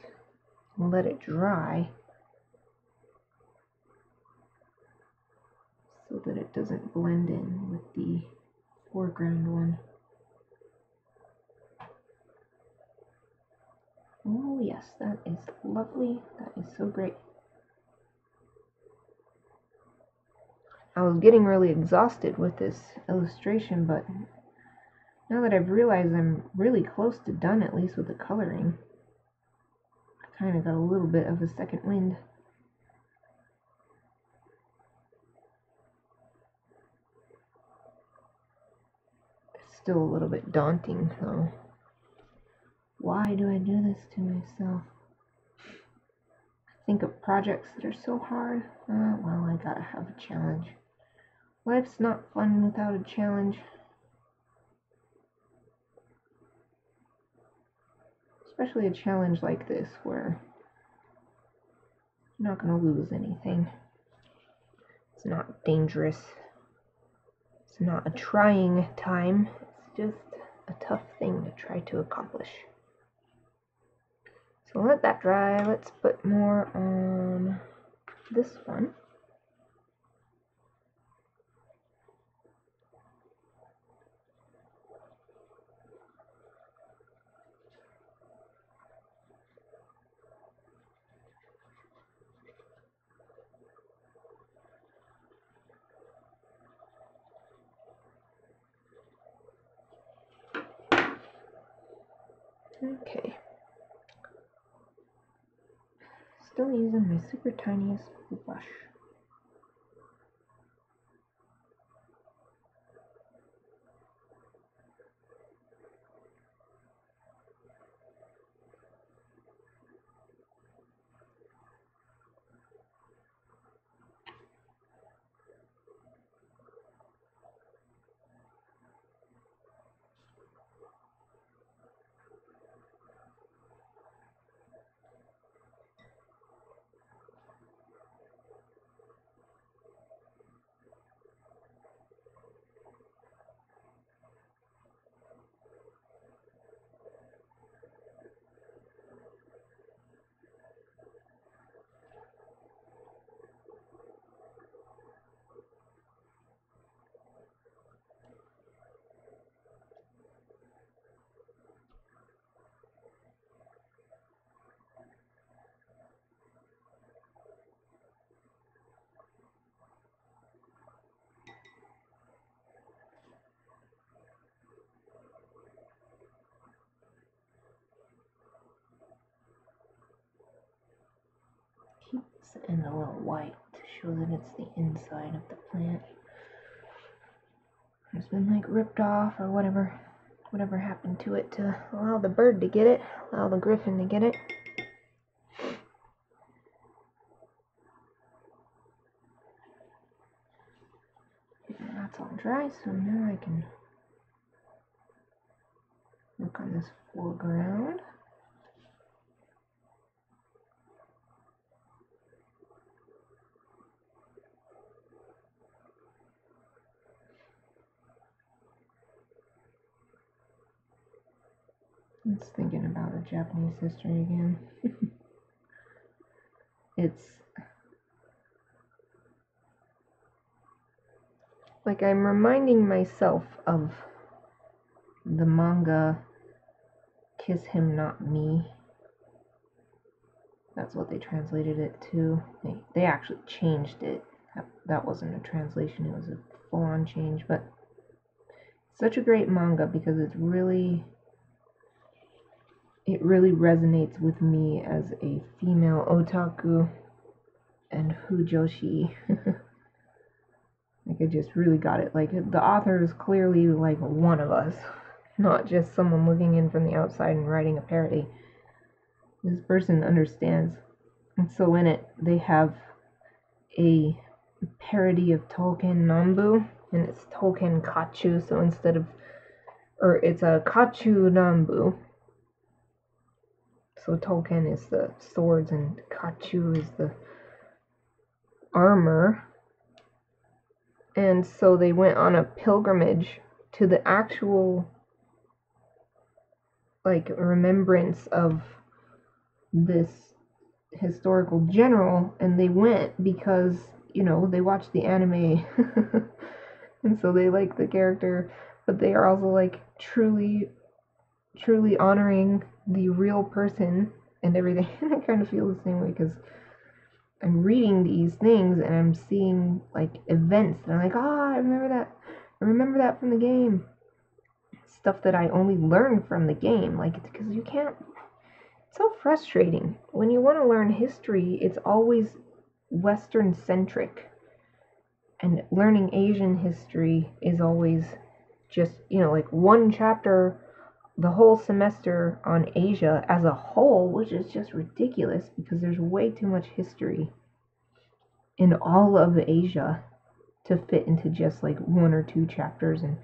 and let it dry so that it doesn't blend in with the foreground one. Oh yes, that is lovely. That is so great. I was getting really exhausted with this illustration, but now that I've realized I'm really close to done, at least with the coloring, I kind of got a little bit of a second wind. It's still a little bit daunting, though. Why do I do this to myself? I think of projects that are so hard. Well, I gotta have a challenge. Life's not fun without a challenge. Especially a challenge like this where you're not gonna lose anything. It's not dangerous. It's not a trying time. It's just a tough thing to try to accomplish. So let that dry. Let's put more on this one. Okay. Still using my super tiniest brush. And a little white to show that it's the inside of the plant. It's been like ripped off or whatever happened to it to allow the bird to get it, allow the griffin to get it. And It's all dry, so now I can work on this foreground. It's thinking about the Japanese history again. It's like I'm reminding myself of the manga Kiss Him Not Me. That's what they translated it to. They actually changed it. That wasn't a translation, it was a full-on change, but such a great manga because it really resonates with me as a female otaku and fujoshi. Like I just really got it. Like the author is clearly like one of us, not just someone looking in from the outside and writing a parody. This person understands. And so in it they have a parody of Tolkien Nambu, and it's Tolkien Kachu, so instead of, or it's a Kachu Nambu. So Tolkien is the swords and Kachu is the armor. And so they went on a pilgrimage to the actual, like, remembrance of this historical general, and they went because, you know, they watched the anime and so they like the character, but they are also like truly honoring the real person and everything. And I kind of feel the same way because I'm reading these things and I'm seeing like events and I'm like, I remember that from the game, stuff that I only learned from the game, like, because you can't. It's so frustrating when you want to learn history. It's always Western centric, and learning Asian history is always just, you know, like one chapter the whole semester on Asia as a whole, which is just ridiculous because there's way too much history in all of Asia to fit into just like one or two chapters. And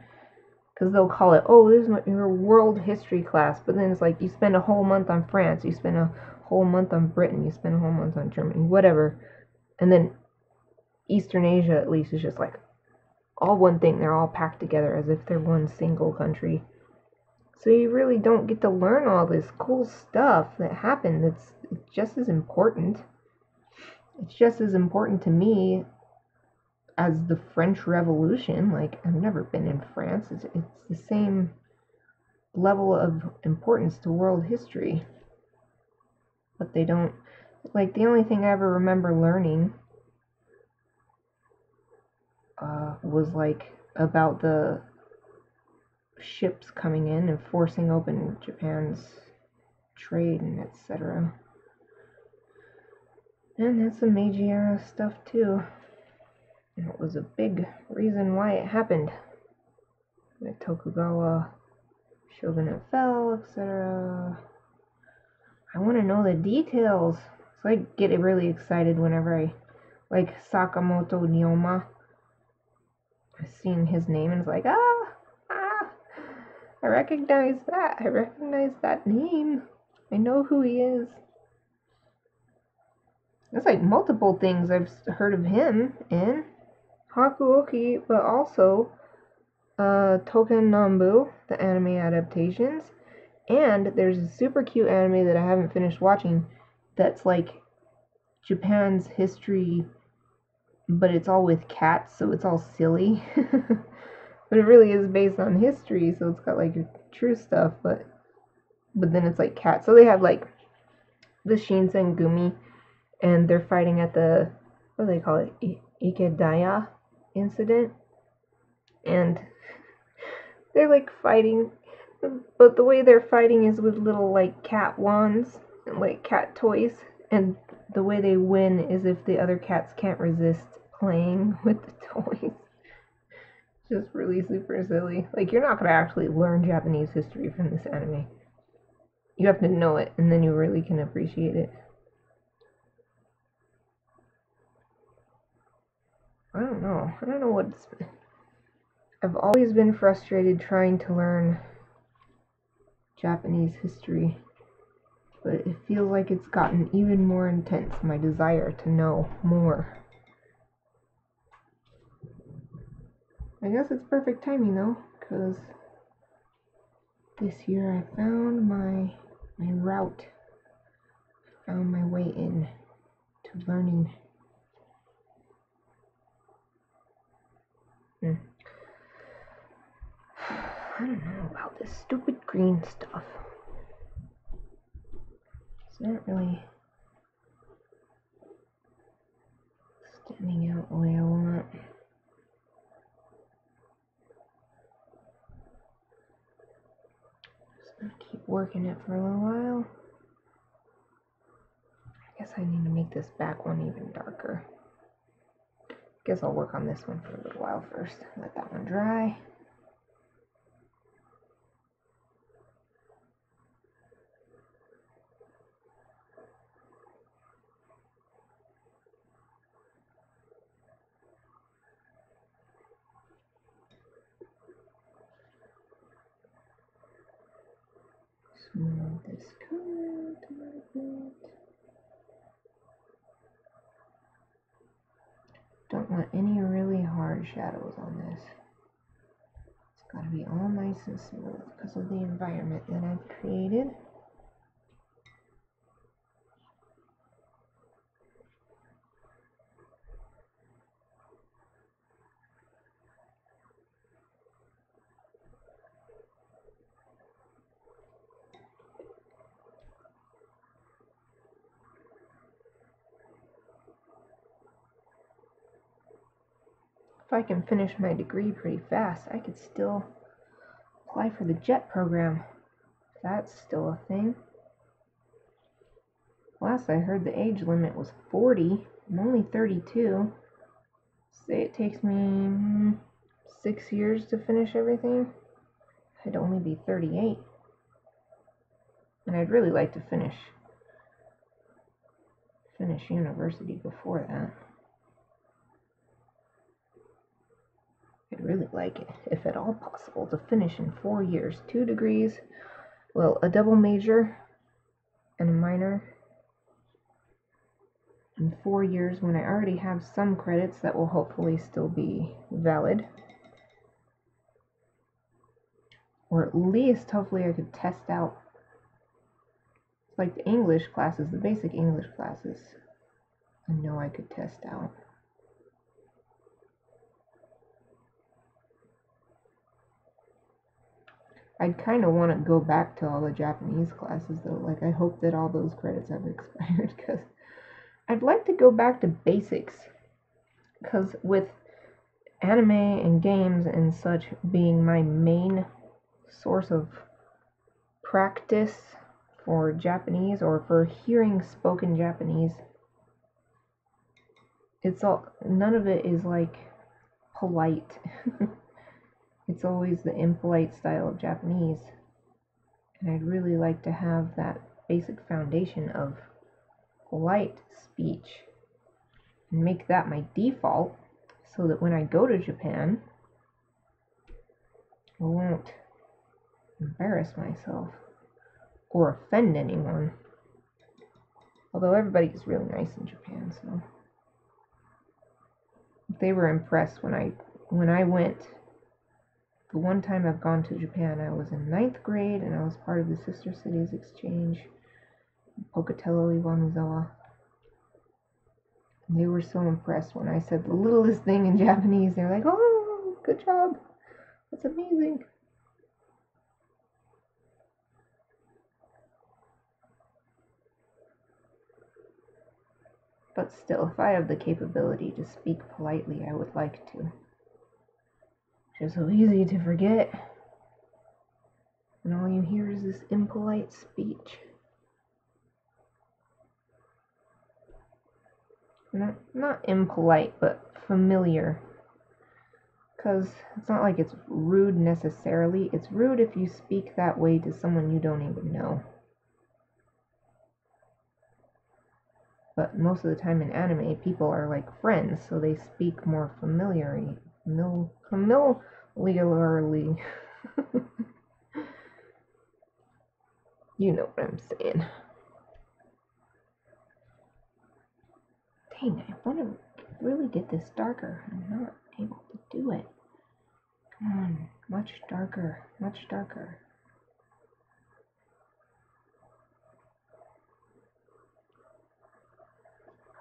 because they'll call it, oh, this is your world history class, but then it's like you spend a whole month on France, you spend a whole month on Britain, you spend a whole month on Germany, whatever, and then Eastern Asia at least is just like all one thing. They're all packed together as if they're one single country. So you really don't get to learn all this cool stuff that happened. It's just as important. It's just as important to me as the French Revolution. Like, I've never been in France. It's the same level of importance to world history. But they don't, like, the only thing I ever remember learning was like about the ships coming in and forcing open Japan's trade and etc. And that's some Meiji era stuff too. And it was a big reason why it happened. The Tokugawa shogunate fell, etc. I want to know the details. So I get really excited whenever I, like, Sakamoto Ryoma. I've seen his name and it's like, I recognize that. I recognize that name. I know who he is. There's like multiple things I've heard of him in Hakuoki, but also Token Nambu, the anime adaptations. And there's a super cute anime that I haven't finished watching that's like Japan's history, but it's all with cats, so it's all silly. But it really is based on history, so it's got like true stuff, but then it's like cats. So they have like the Shinsengumi, and they're fighting at the, what do they call it, Ikedaya incident, and they're like fighting, but the way they're fighting is with little like cat wands, like cat toys, and the way they win is if the other cats can't resist playing with the toys. Just really super silly. Like, you're not going to actually learn Japanese history from this anime. You have to know it, and then you really can appreciate it. I don't know what's... I've always been frustrated trying to learn Japanese history, but it feels like it's gotten even more intense, my desire to know more. I guess it's perfect timing though, because this year I found my route. I found my way in to learning. I don't know about this stupid green stuff. It's not really standing out the way I want. Just gonna keep working it for a little while. I guess I need to make this back one even darker. Guess I'll work on this one for a little while first. Let that one dry. Smooth this color out a little bit. Don't want any really hard shadows on this. It's got to be all nice and smooth because of the environment that I've created. If I can finish my degree pretty fast, I could still apply for the JET program. That's still a thing. Last I heard, the age limit was 40. I'm only 32. Say it takes me 6 years to finish everything. I'd only be 38. And I'd really like to finish university before that. I'd really like it, if at all possible, to finish in 4 years. 2 degrees, well, a double major and a minor in 4 years when I already have some credits that will hopefully still be valid. Or at least, hopefully, I could test out, like the English classes, the basic English classes. I know I could test out. I'd kind of want to go back to all the Japanese classes though. Like, I hope that all those credits have expired because I'd like to go back to basics. Because with anime and games and such being my main source of practice for Japanese or for hearing spoken Japanese, it's all, none of it is like polite. It's always the impolite style of Japanese. And I'd really like to have that basic foundation of polite speech and make that my default so that when I go to Japan, I won't embarrass myself or offend anyone. Although everybody is really nice in Japan, so they were impressed when I went. The one time I've gone to Japan, I was in 9th grade and I was part of the Sister Cities Exchange, Pocatello, Iwamizawa. And they were so impressed when I said the littlest thing in Japanese. They were like, "Oh, good job. That's amazing." But still, if I have the capability to speak politely, I would like to. It's so easy to forget when all you hear is this impolite speech. Not impolite, but familiar. Because it's not like it's rude necessarily. It's rude if you speak that way to someone you don't even know. But most of the time in anime, people are like friends, so they speak more familiarly. Regularly. You know what I'm saying. Dang, I want to really get this darker. I'm not able to do it. Come on, much darker, much darker.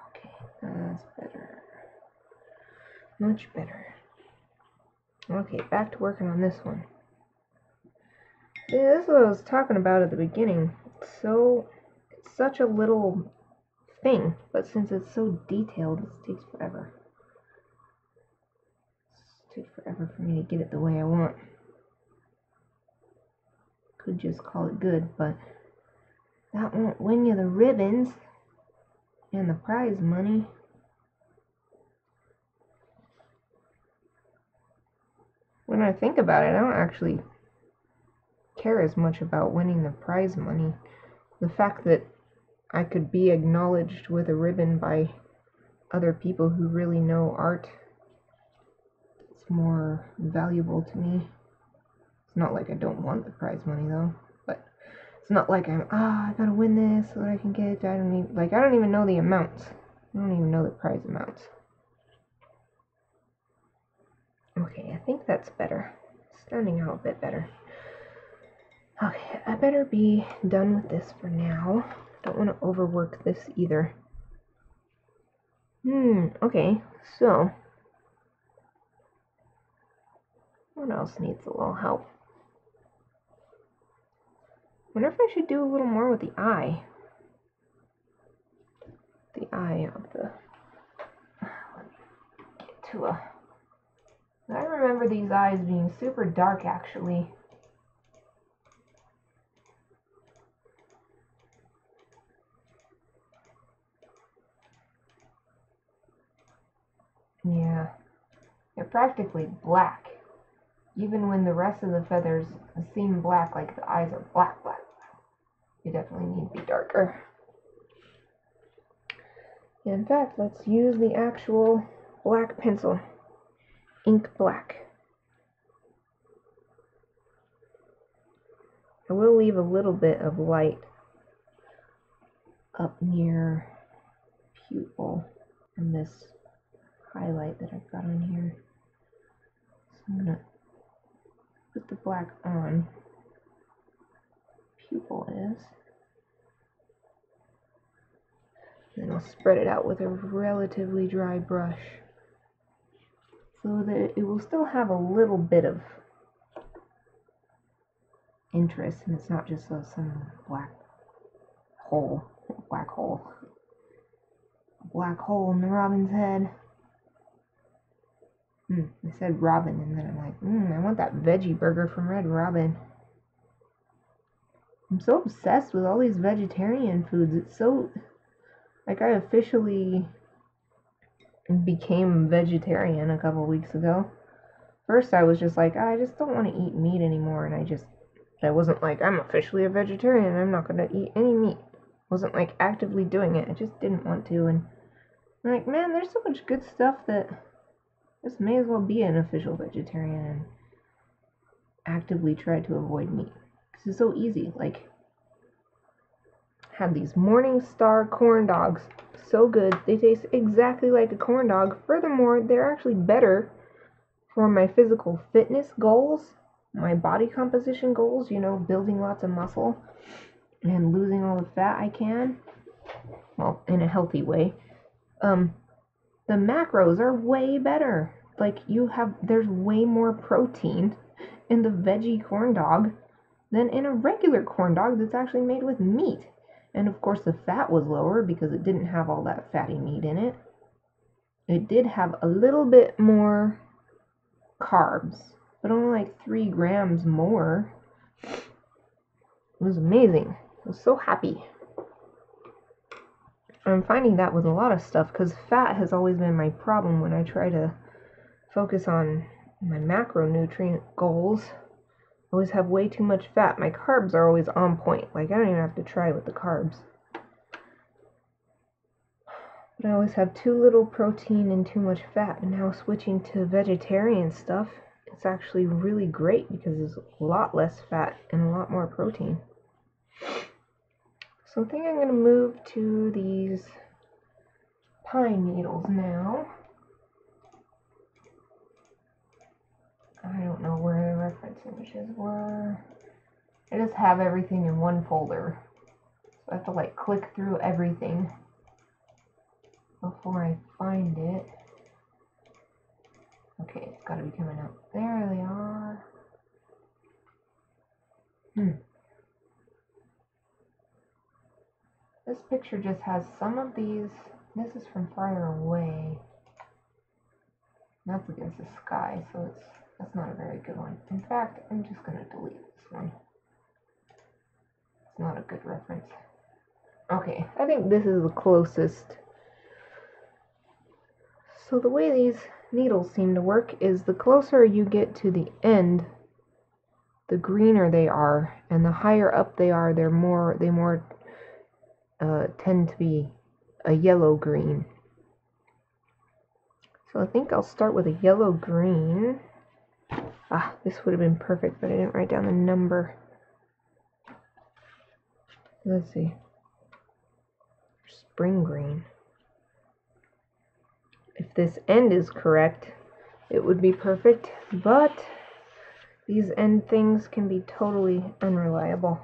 Okay, that's better. Much better. Okay, back to working on this one. See, this is what I was talking about at the beginning. It's such a little thing, but since it's so detailed, it takes forever. It takes forever for me to get it the way I want. Could just call it good, but that won't win you the ribbons and the prize money. When I think about it, I don't actually care as much about winning the prize money. The fact that I could be acknowledged with a ribbon by other people who really know art, it's more valuable to me. It's not like I don't want the prize money though, but it's not like I gotta win this so that I can get it. I don't even know the amounts. I don't even know the prize amounts. Okay, I think that's better. Standing out a bit better. Okay, I better be done with this for now. Don't want to overwork this either. Okay, so what else needs a little help? Wonder if I should do a little more with the eye. The eye of the... Let me get to a... I remember these eyes being super dark, actually. Yeah, they're practically black. Even when the rest of the feathers seem black, like the eyes are black. They definitely need to be darker. In fact, let's use the actual black pencil. Ink black. I will leave a little bit of light up near pupil and this highlight that I've got on here. So I'm going to put the black on. Pupil is. Then I'll spread it out with a relatively dry brush so that it will still have a little bit of interest and it's not just some black hole in the robin's head. I said robin and then I'm like, I want that veggie burger from Red Robin. I'm so obsessed with all these vegetarian foods. It's so, like, I officially became vegetarian a couple weeks ago. First I was just like, I just don't want to eat meat anymore, and I wasn't like, I'm officially a vegetarian, I'm not going to eat any meat. Wasn't like actively doing it, I just didn't want to, and I'm like, man, there's so much good stuff that this may as well be an official vegetarian and actively try to avoid meat. Because it's so easy. Like, had these Morningstar corn dogs. So good. They taste exactly like a corn dog. Furthermore, they're actually better for my physical fitness goals, my body composition goals, you know, building lots of muscle and losing all the fat I can. Well, in a healthy way. The macros are way better. Like, there's way more protein in the veggie corn dog than in a regular corn dog that's actually made with meat. And of course the fat was lower because it didn't have all that fatty meat in it. It did have a little bit more carbs, but only like 3 grams more. It was amazing. I was so happy. I'm finding that with a lot of stuff because fat has always been my problem when I try to focus on my macronutrient goals. I always have way too much fat. My carbs are always on point. Like, I don't even have to try with the carbs. But I always have too little protein and too much fat. But now switching to vegetarian stuff, that's actually really great because there's a lot less fat and a lot more protein. So I think I'm going to move to these pine needles now. I don't know where the reference images were. I just have everything in one folder. So I have to like click through everything before I find it. Okay, it's got to be coming up. There they are. This picture just has some of these. This is from farther away. That's against the sky, so that's not a very good one. In fact, I'm just going to delete this one. It's not a good reference. Okay, I think this is the closest. So the way these needles seem to work is the closer you get to the end, the greener they are, and the higher up they are, they more tend to be a yellow green. So I think I'll start with a yellow green. Ah, this would have been perfect, but I didn't write down the number. Let's see. Spring green. If this end is correct, it would be perfect, but these end things can be totally unreliable.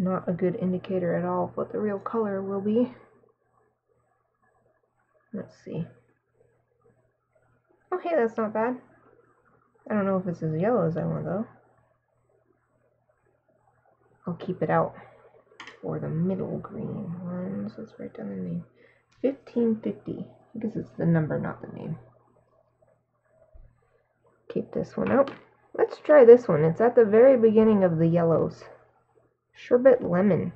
Not a good indicator at all of what the real color will be. Let's see. Okay, that's not bad. I don't know if it's as yellow as I want though. I'll keep it out for the middle green ones. Let's write down the name. 1550. I guess it's the number, not the name. Keep this one out. Let's try this one. It's at the very beginning of the yellows. Sherbet lemon.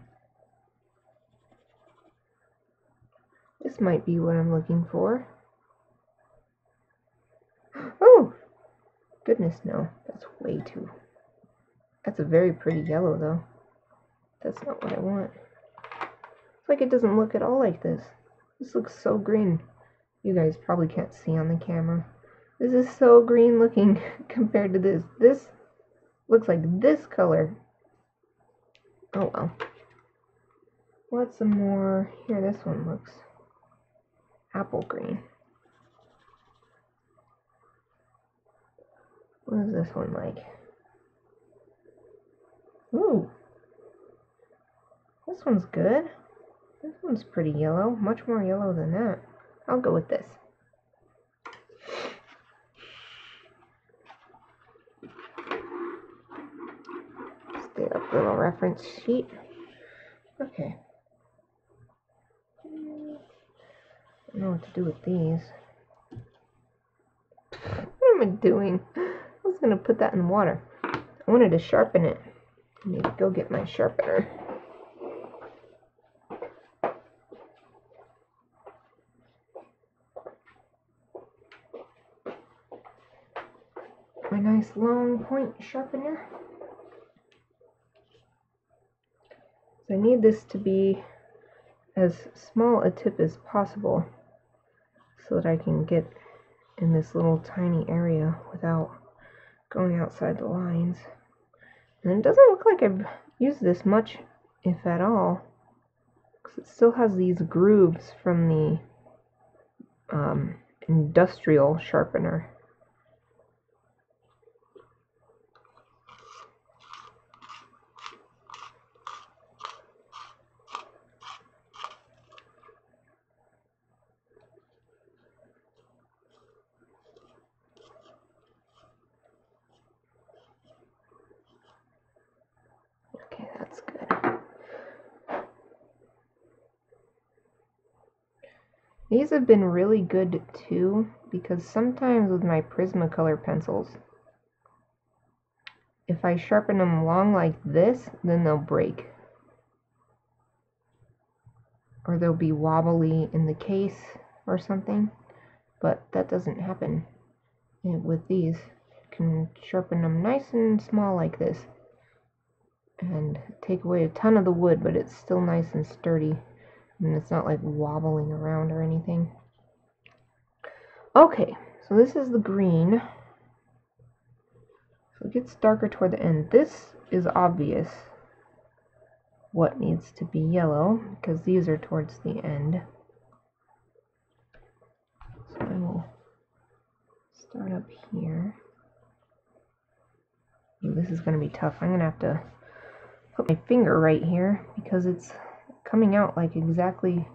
This might be what I'm looking for. Oh! Goodness, no. That's way too... That's a very pretty yellow, though. That's not what I want. It's like it doesn't look at all like this. This looks so green. You guys probably can't see on the camera. This is so green looking compared to this. This looks like this color. Oh well. What's some more? Here, this one looks apple green. What is this one like? Ooh. This one's good. This one's pretty yellow. Much more yellow than that. I'll go with this. Stay up, little reference sheet. Okay. I don't know what to do with these. What am I doing? I was going to put that in the water. I wanted to sharpen it. I need to go get my sharpener. My nice long point sharpener. I need this to be as small a tip as possible so that I can get in this little tiny area without going outside the lines. And it doesn't look like I've used this much, if at all, because it still has these grooves from the industrial sharpener. Okay, that's good. These have been really good too, because sometimes with my Prismacolor pencils, if I sharpen them long like this, then they'll break. Or they'll be wobbly in the case or something, but that doesn't happen with these. You can sharpen them nice and small like this and take away a ton of the wood, but it's still nice and sturdy, and it's not like wobbling around or anything. Okay, so this is the green. So it gets darker toward the end. This is obvious what needs to be yellow because these are towards the end. So I will start up here. Ooh, this is going to be tough. I'm going to have to put my finger right here because it's coming out like exactly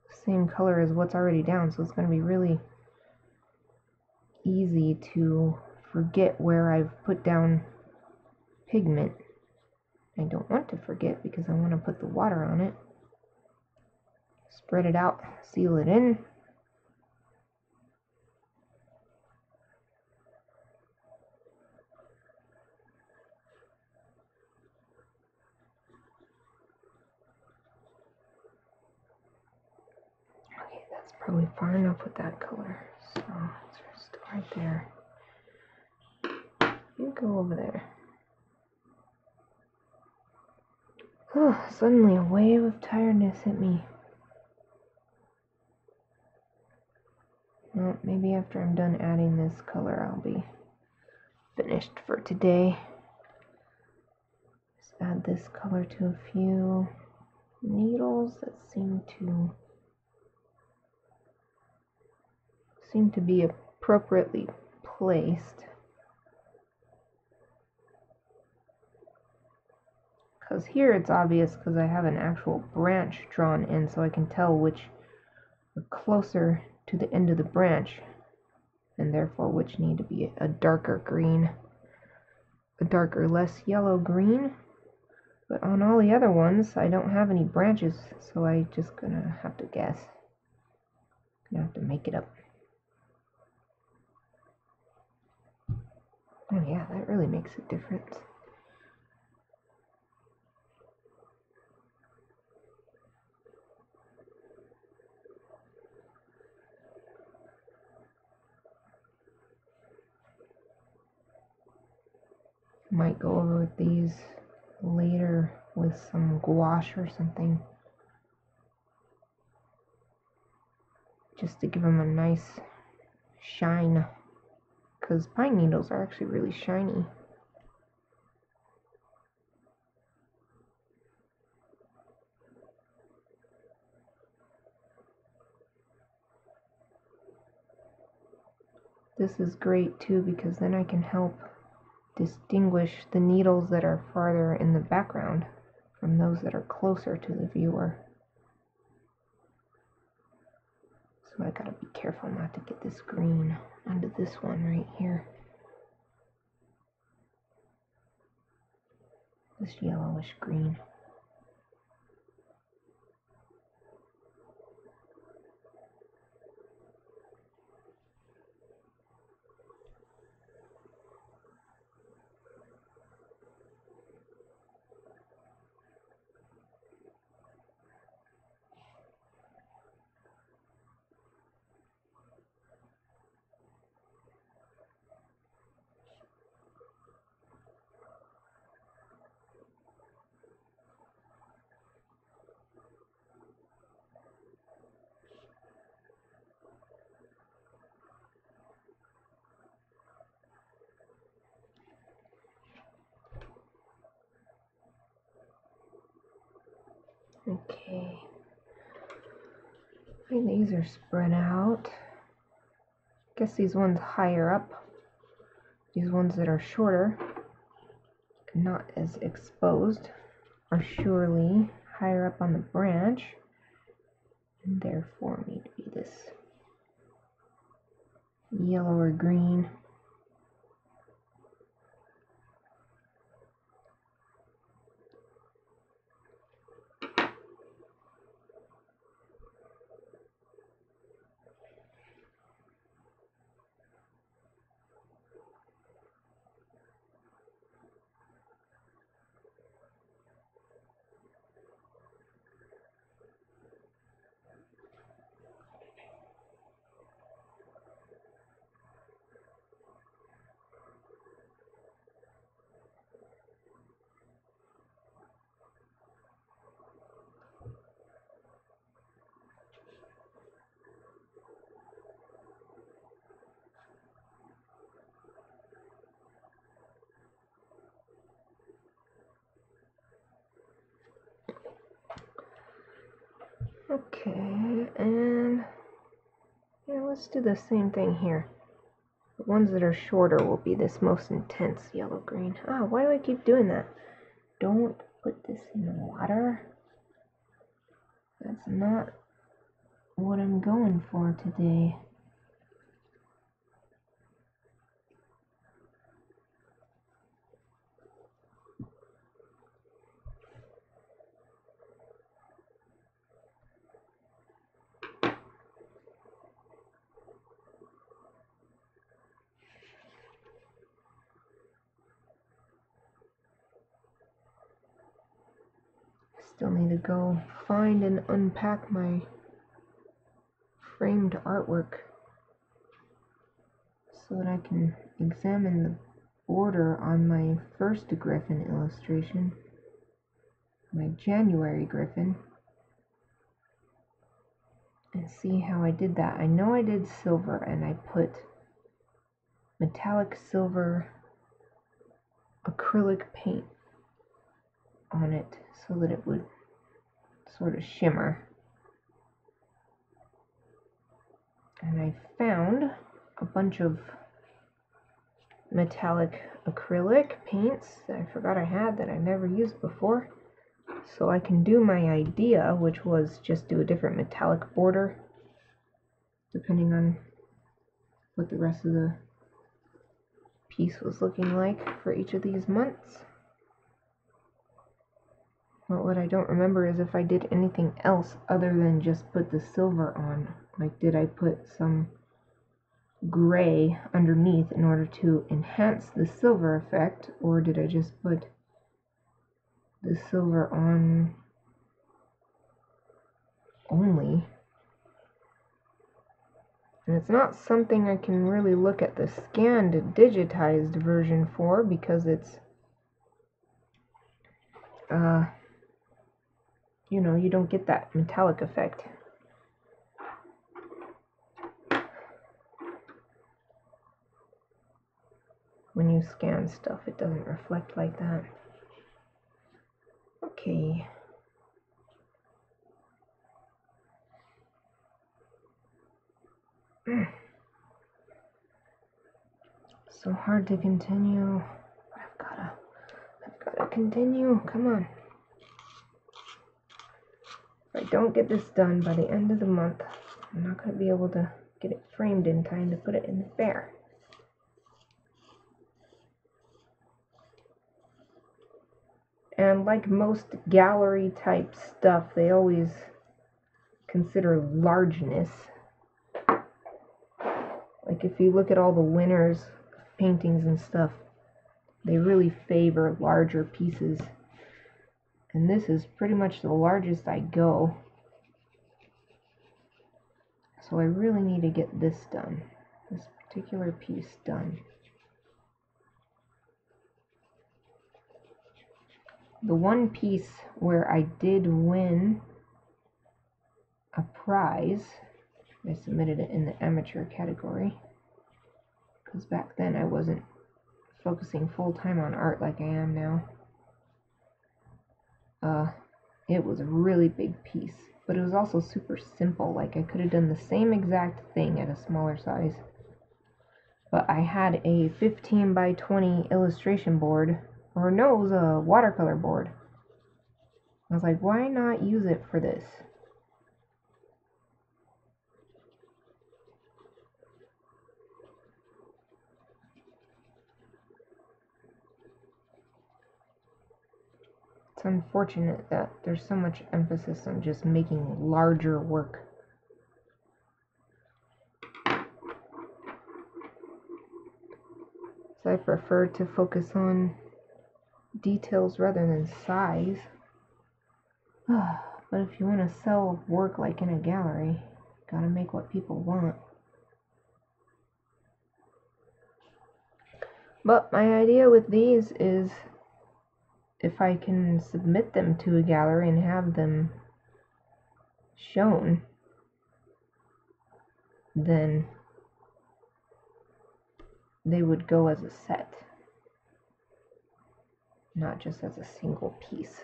the same color as what's already down, so it's going to be really easy to forget where I've put down pigment. I don't want to forget because I want to put the water on it. Spread it out, seal it in. Okay, that's probably far enough with that color. So let's just right there. You go over there. Oh, suddenly a wave of tiredness hit me. Well, maybe after I'm done adding this color, I'll be finished for today. Just add this color to a few needles that seem to be appropriately placed. Because here it's obvious because I have an actual branch drawn in, so I can tell which are closer to the end of the branch, and therefore which need to be a darker green, a darker, less yellow green. But on all the other ones, I don't have any branches, so I just gonna have to guess. Gonna have to make it up. Oh yeah, that really makes a difference. Might go over with these later with some gouache or something, just to give them a nice shine, because pine needles are actually really shiny. This is great too because then I can help distinguish the needles that are farther in the background from those that are closer to the viewer. So I gotta be careful not to get this green onto this one right here. This yellowish green. Okay, these are spread out. Guess these ones higher up, these ones that are shorter, not as exposed, are surely higher up on the branch, and therefore need to be this yellow or green. let's do the same thing here. The ones that are shorter will be this most intense yellow-green. Ah, why do I keep doing that? Don't put this in the water. That's not what I'm going for today. Still need to go find and unpack my framed artwork so that I can examine the border on my first Gryphon illustration, my January Gryphon, and see how I did that. I know I did silver, and I put metallic silver acrylic paint on it so that it would sort of shimmer. And I found a bunch of metallic acrylic paints that I forgot I had that I never used before. So I can do my idea, which was just do a different metallic border depending on what the rest of the piece was looking like for each of these months. But what I don't remember is if I did anything else other than just put the silver on. Like, did I put some gray underneath in order to enhance the silver effect, or did I just put the silver on only? And it's not something I can really look at the scanned digitized version for, because it's you know, you don't get that metallic effect. When you scan stuff, it doesn't reflect like that. Okay. So hard to continue. I've gotta continue. Come on. If I don't get this done by the end of the month, I'm not gonna be able to get it framed in time to put it in the fair. And like most gallery type stuff, they always consider largeness. Like if you look at all the winners paintings and stuff, they really favor larger pieces. And this is pretty much the largest I go. So I really need to get this done, this particular piece done. The one piece where I did win a prize, I submitted it in the amateur category, because back then I wasn't focusing full-time on art like I am now. It was a really big piece, but it was also super simple. Like I could have done the same exact thing at a smaller size, but I had a 15 by 20 illustration board, or no, it was a watercolor board. I was like, why not use it for this? It's unfortunate that there's so much emphasis on just making larger work. So I prefer to focus on details rather than size. But if you want to sell work like in a gallery, gotta make what people want. But my idea with these is, if I can submit them to a gallery and have them shown, then they would go as a set, not just as a single piece.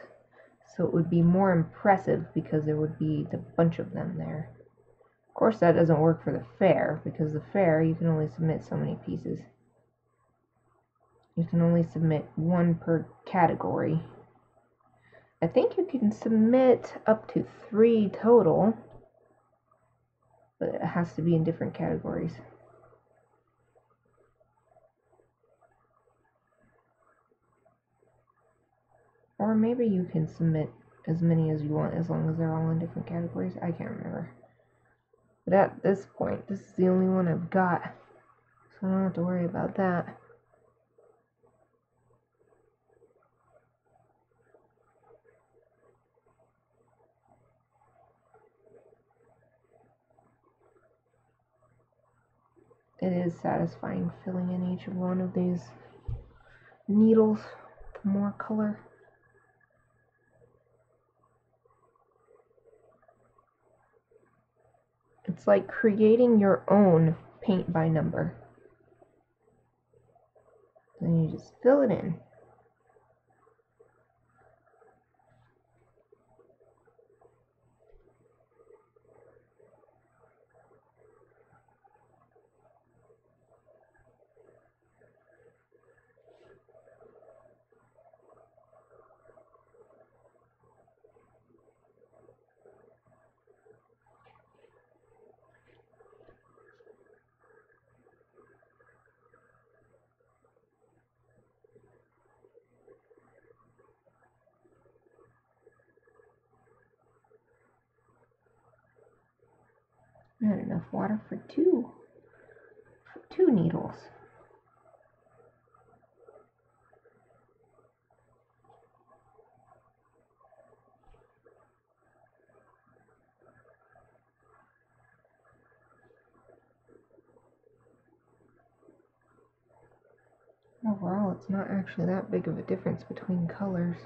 So it would be more impressive because there would be a bunch of them there. Of course, that doesn't work for the fair, because the fair, you can only submit so many pieces. You can only submit one per category. I think you can submit up to 3 total, but it has to be in different categories. Or maybe you can submit as many as you want as long as they're all in different categories. I can't remember. But at this point, this is the only one I've got, so I don't have to worry about that. It is satisfying filling in each one of these needles with more color. It's like creating your own paint by number. Then you just fill it in. I had enough water for two needles. Overall, it's not actually that big of a difference between colors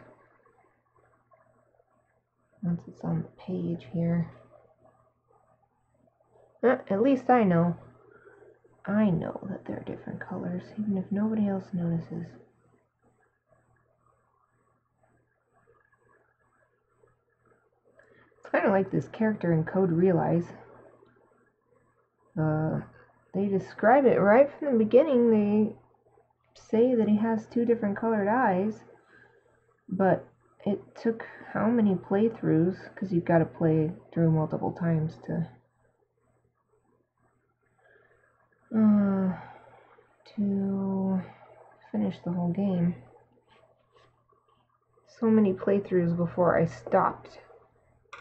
once it's on the page here. At least I know. I know that they're different colors, even if nobody else notices. It's kind of like this character in Code Realize. They describe it right from the beginning. They say that he has 2 different colored eyes, but it took how many playthroughs, because you've got to play through multiple times to finish the whole game. So many playthroughs before I stopped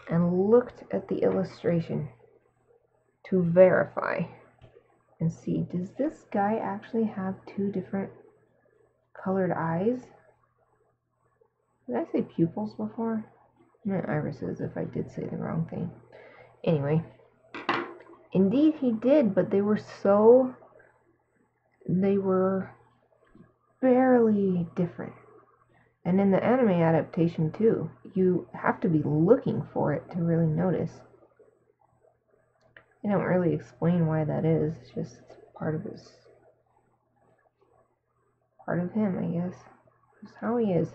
and looked at the illustration to verify and see, does this guy actually have 2 different colored eyes? Did I say pupils before? Not irises, if I did say the wrong thing. Anyway, indeed he did, but they were barely different. And in the anime adaptation too, you have to be looking for it to really notice. They don't really explain why that is. It's just part of him, I guess. Just how he is.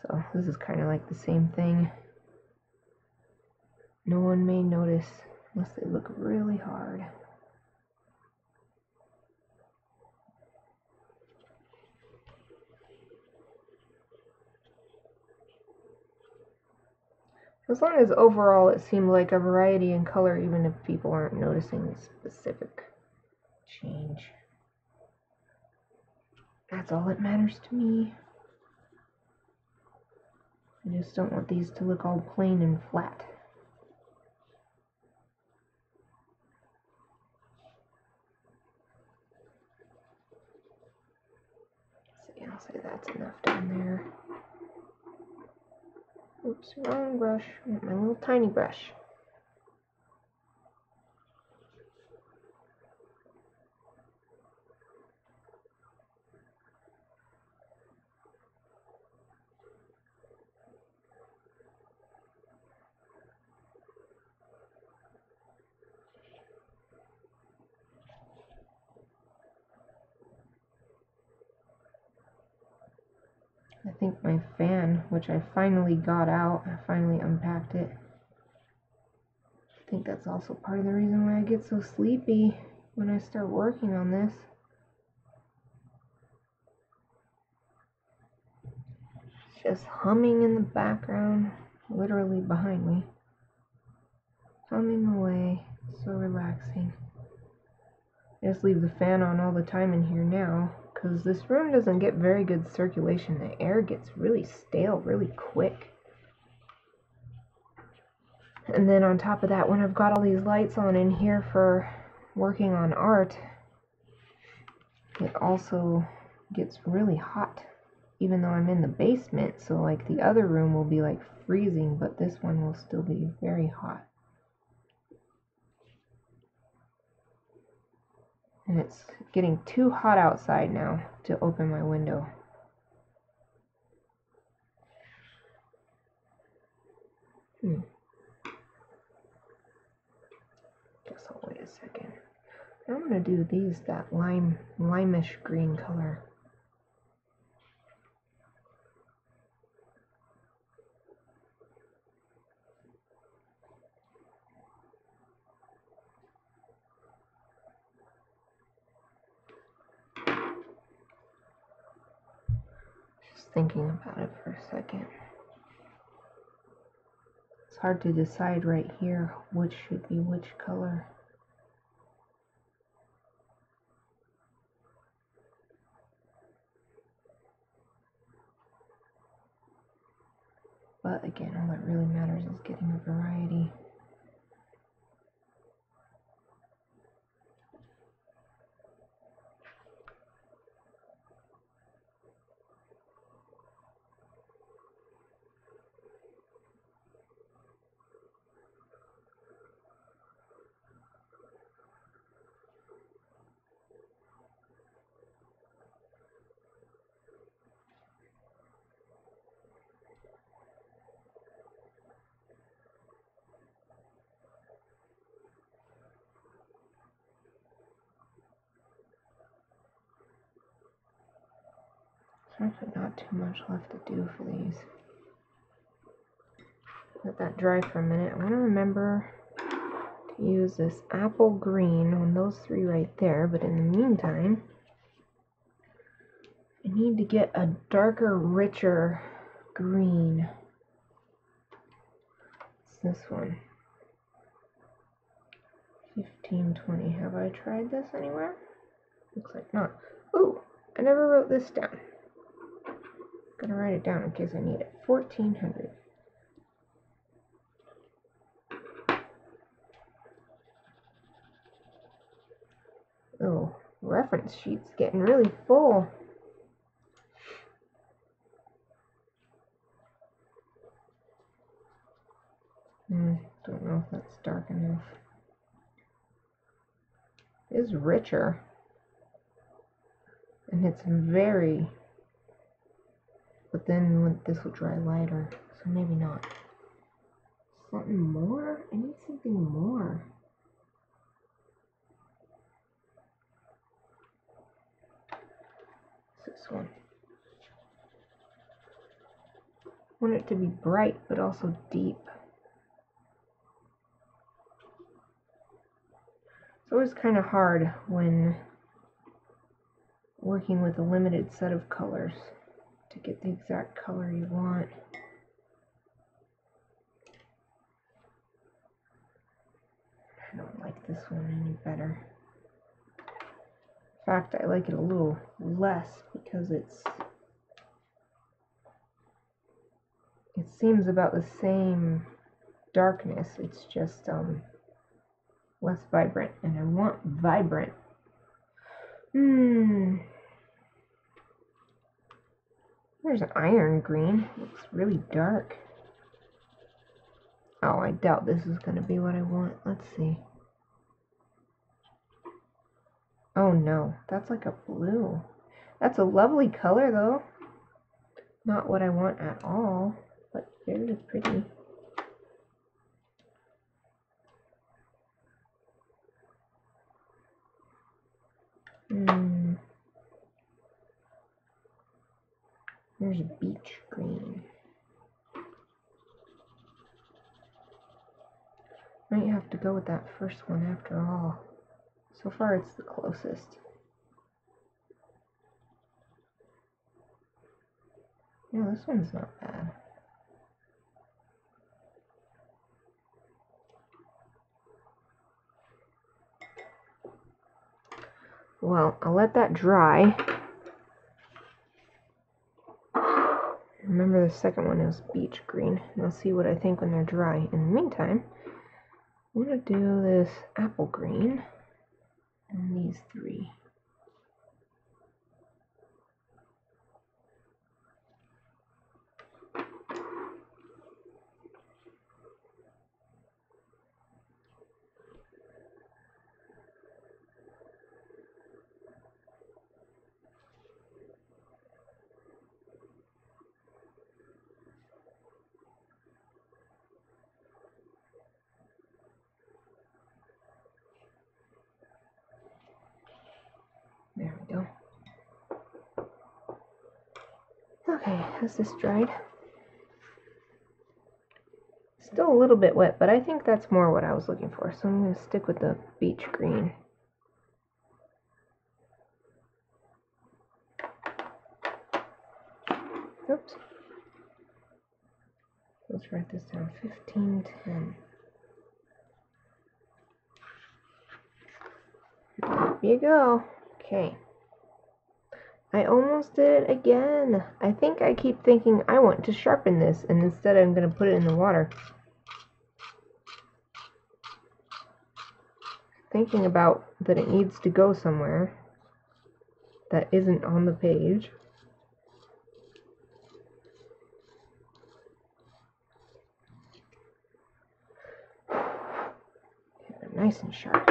So this is kind of like the same thing. No one may notice unless they look really hard. As long as overall it seemed like a variety in color, even if people aren't noticing the specific change. That's all that matters to me. I just don't want these to look all plain and flat. See, I'll say that's enough down there. Oops, wrong brush. I want my little tiny brush. I think my fan, which I finally got out, I finally unpacked it. I think think that's also part of the reason why I get so sleepy when I start working on this. It's just humming in the background, literally behind me. Humming away, so relaxing. I just leave the fan on all the time in here now, because this room doesn't get very good circulation. The air gets really stale really quick. And then on top of that, when I've got all these lights on in here for working on art, it also gets really hot, even though I'm in the basement. So like the other room will be like freezing, but this one will still be very hot. And it's getting too hot outside now to open my window. Guess I'll wait a second. I'm going to do these, that limeish green color. Just thinking about it for a second. It's hard to decide right here which should be which color. But again, all that really matters is getting a variety. There's actually not too much left to do for these. Let that dry for a minute. I want to remember to use this apple green on those three right there, but in the meantime, I need to get a darker, richer green. It's this one. 1520. Have I tried this anywhere? Looks like not. Ooh, I never wrote this down. Gonna write it down in case I need it. 1400. Oh, reference sheet's getting really full. Don't know if that's dark enough. It is richer. And it's very... But then this will dry lighter, so maybe not. Something more? I need something more. It's this one. I want it to be bright, but also deep. It's always kind of hard when working with a limited set of colors to get the exact color you want. I don't like this one any better. In fact, I like it a little less because it seems about the same darkness. It's just less vibrant, and I want vibrant. There's an iron green. Looks really dark. Oh, I doubt this is going to be what I want. Let's see. Oh no, that's like a blue. That's a lovely color though. Not what I want at all, but very pretty. There's a beach green. Might have to go with that first one after all. So far it's the closest. Yeah, this one's not bad. Well, I'll let that dry. Remember the second one is beach green. And I'll see what I think when they're dry. In the meantime, I'm going to do this apple green and these three. There we go. Okay, has this dried? Still a little bit wet, but I think that's more what I was looking for. So I'm going to stick with the beach green. Oops. Let's write this down. 1510. There you go. Okay. I almost did it again. I think I keep thinking I want to sharpen this, and instead I'm going to put it in the water. Thinking about that it needs to go somewhere that isn't on the page. Nice and sharp.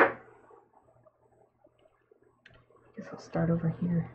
Guess I'll start over here.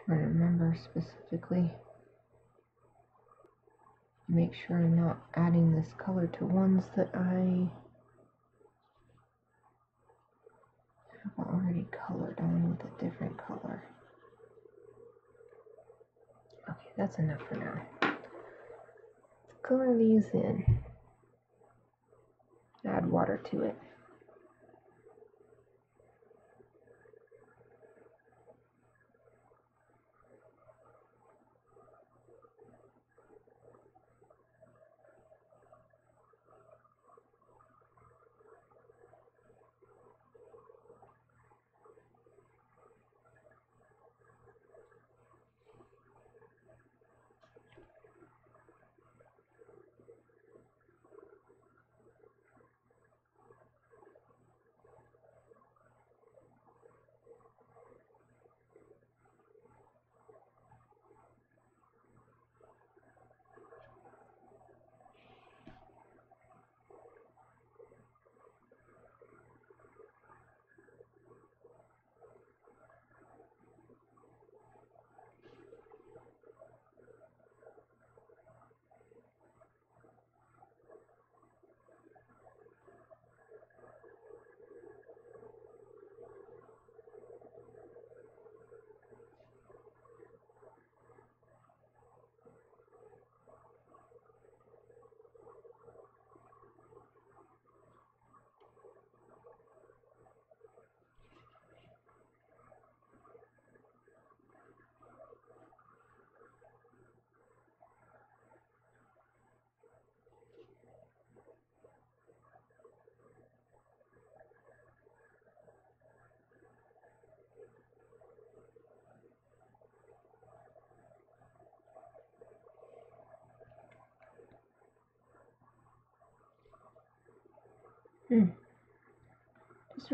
Trying to remember specifically. Make sure I'm not adding this color to ones that I have already colored on with a different color. Okay, that's enough for now. Let's color these in. Add water to it.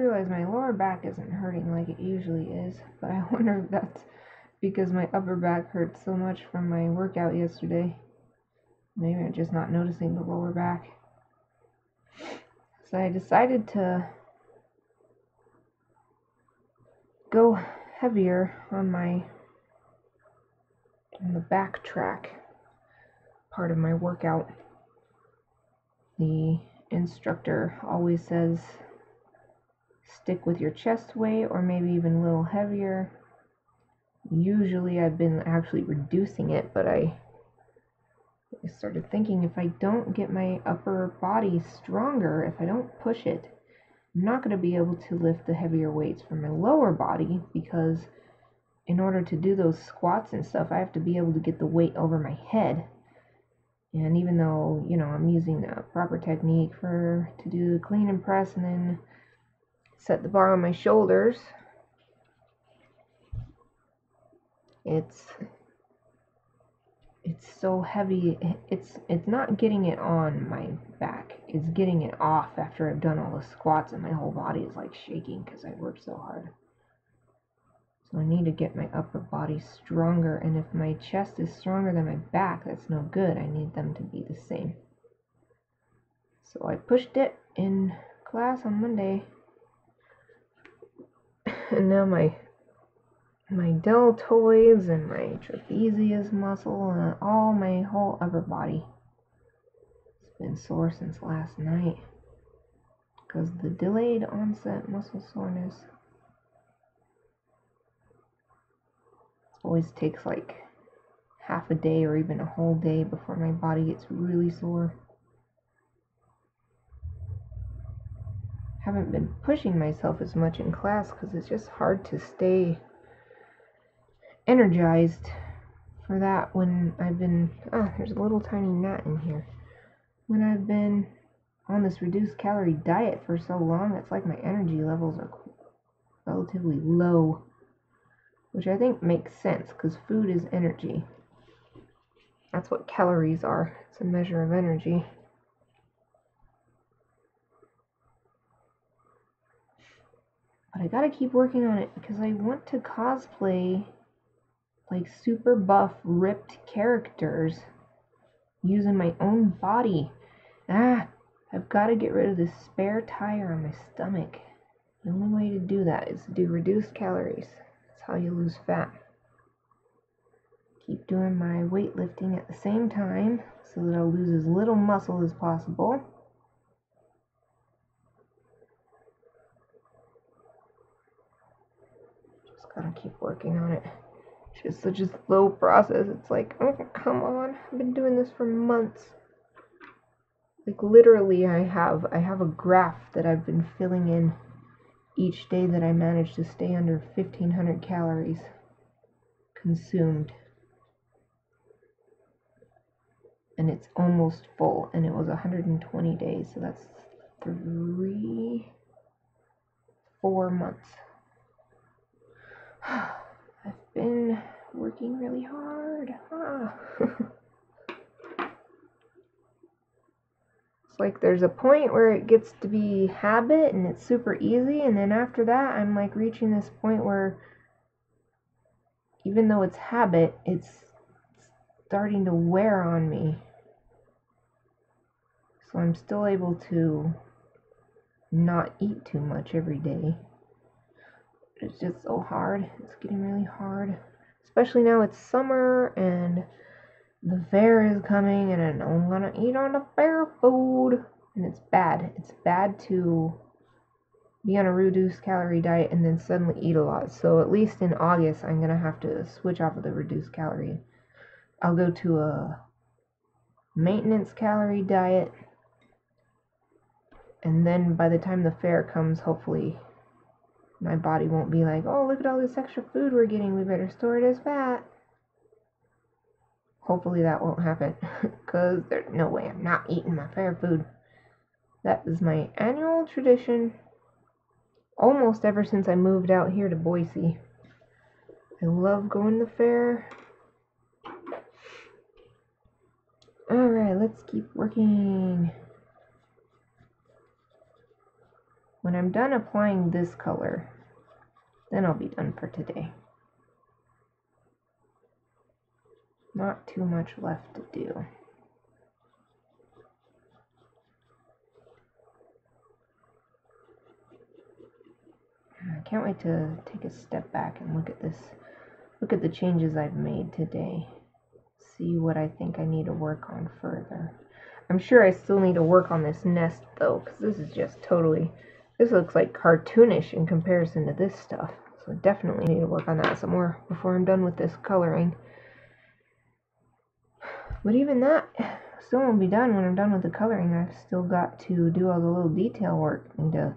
realized my lower back isn't hurting like it usually is, but I wonder if that's because my upper back hurt so much from my workout yesterday. Maybe I'm just not noticing the lower back. So I decided to go heavier on the back track part of my workout. The instructor always says stick with your chest weight or maybe even a little heavier. Usually I've been actually reducing it, but I started thinking if I don't get my upper body stronger, if I don't push it, I'm not going to be able to lift the heavier weights from my lower body, because in order to do those squats and stuff, I have to be able to get the weight over my head. And even though, you know, I'm using the proper technique to do the clean and press and then set the bar on my shoulders, it's so heavy. It's not getting it on my back. It's getting it off after I've done all the squats, and my whole body is like shaking because I worked so hard. So I need to get my upper body stronger, and if my chest is stronger than my back, that's no good. I need them to be the same. So I pushed it in class on Monday, and now my deltoids and my trapezius muscle and my whole upper body has been sore since last night because of the delayed onset muscle soreness. It always takes like half a day or even a whole day before my body gets really sore. Haven't been pushing myself as much in class because it's just hard to stay energized for that when I've been, there's a little tiny gnat in here. When I've been on this reduced calorie diet for so long, it's like my energy levels are relatively low, which I think makes sense because food is energy. That's what calories are. It's a measure of energy. But I gotta keep working on it because I want to cosplay like super buff, ripped characters using my own body. I've got to get rid of this spare tire on my stomach. The only way to do that is to do reduced calories. That's how you lose fat. Keep doing my weightlifting at the same time so that I'll lose as little muscle as possible. Just gotta keep working on it. It's just such a slow process. It's like, oh, come on. I've been doing this for months. Like literally I have a graph that I've been filling in each day that I manage to stay under 1,500 calories consumed. And it's almost full, and it was 120 days, so that's 4 months. I've been working really hard. It's like there's a point where it gets to be habit and it's super easy, and then after that I'm like reaching this point where even though it's habit, it's starting to wear on me. So I'm still able to not eat too much every day. It's just so hard. It's getting really hard. Especially now it's summer and the fair is coming and I know I'm gonna eat on the fair food. And it's bad. It's bad to be on a reduced calorie diet and then suddenly eat a lot. So at least in August I'm gonna have to switch off of the reduced calorie. I'll go to a maintenance calorie diet. And then by the time the fair comes, hopefully my body won't be like, oh, look at all this extra food we're getting, we better store it as fat. Hopefully that won't happen, because there's no way I'm not eating my fair food. That is my annual tradition, almost ever since I moved out here to Boise. I love going to the fair. Alright, let's keep working. when I'm done applying this color, then I'll be done for today. Not too much left to do. I can't wait to take a step back and look at this. Look at the changes I've made today. See what I think I need to work on further. I'm sure I still need to work on this nest though, because this is just totally, this looks like cartoonish in comparison to this stuff. So I definitely need to work on that some more before I'm done with this coloring. But even that still won't be done when I'm done with the coloring. I've still got to do all the little detail work. I need to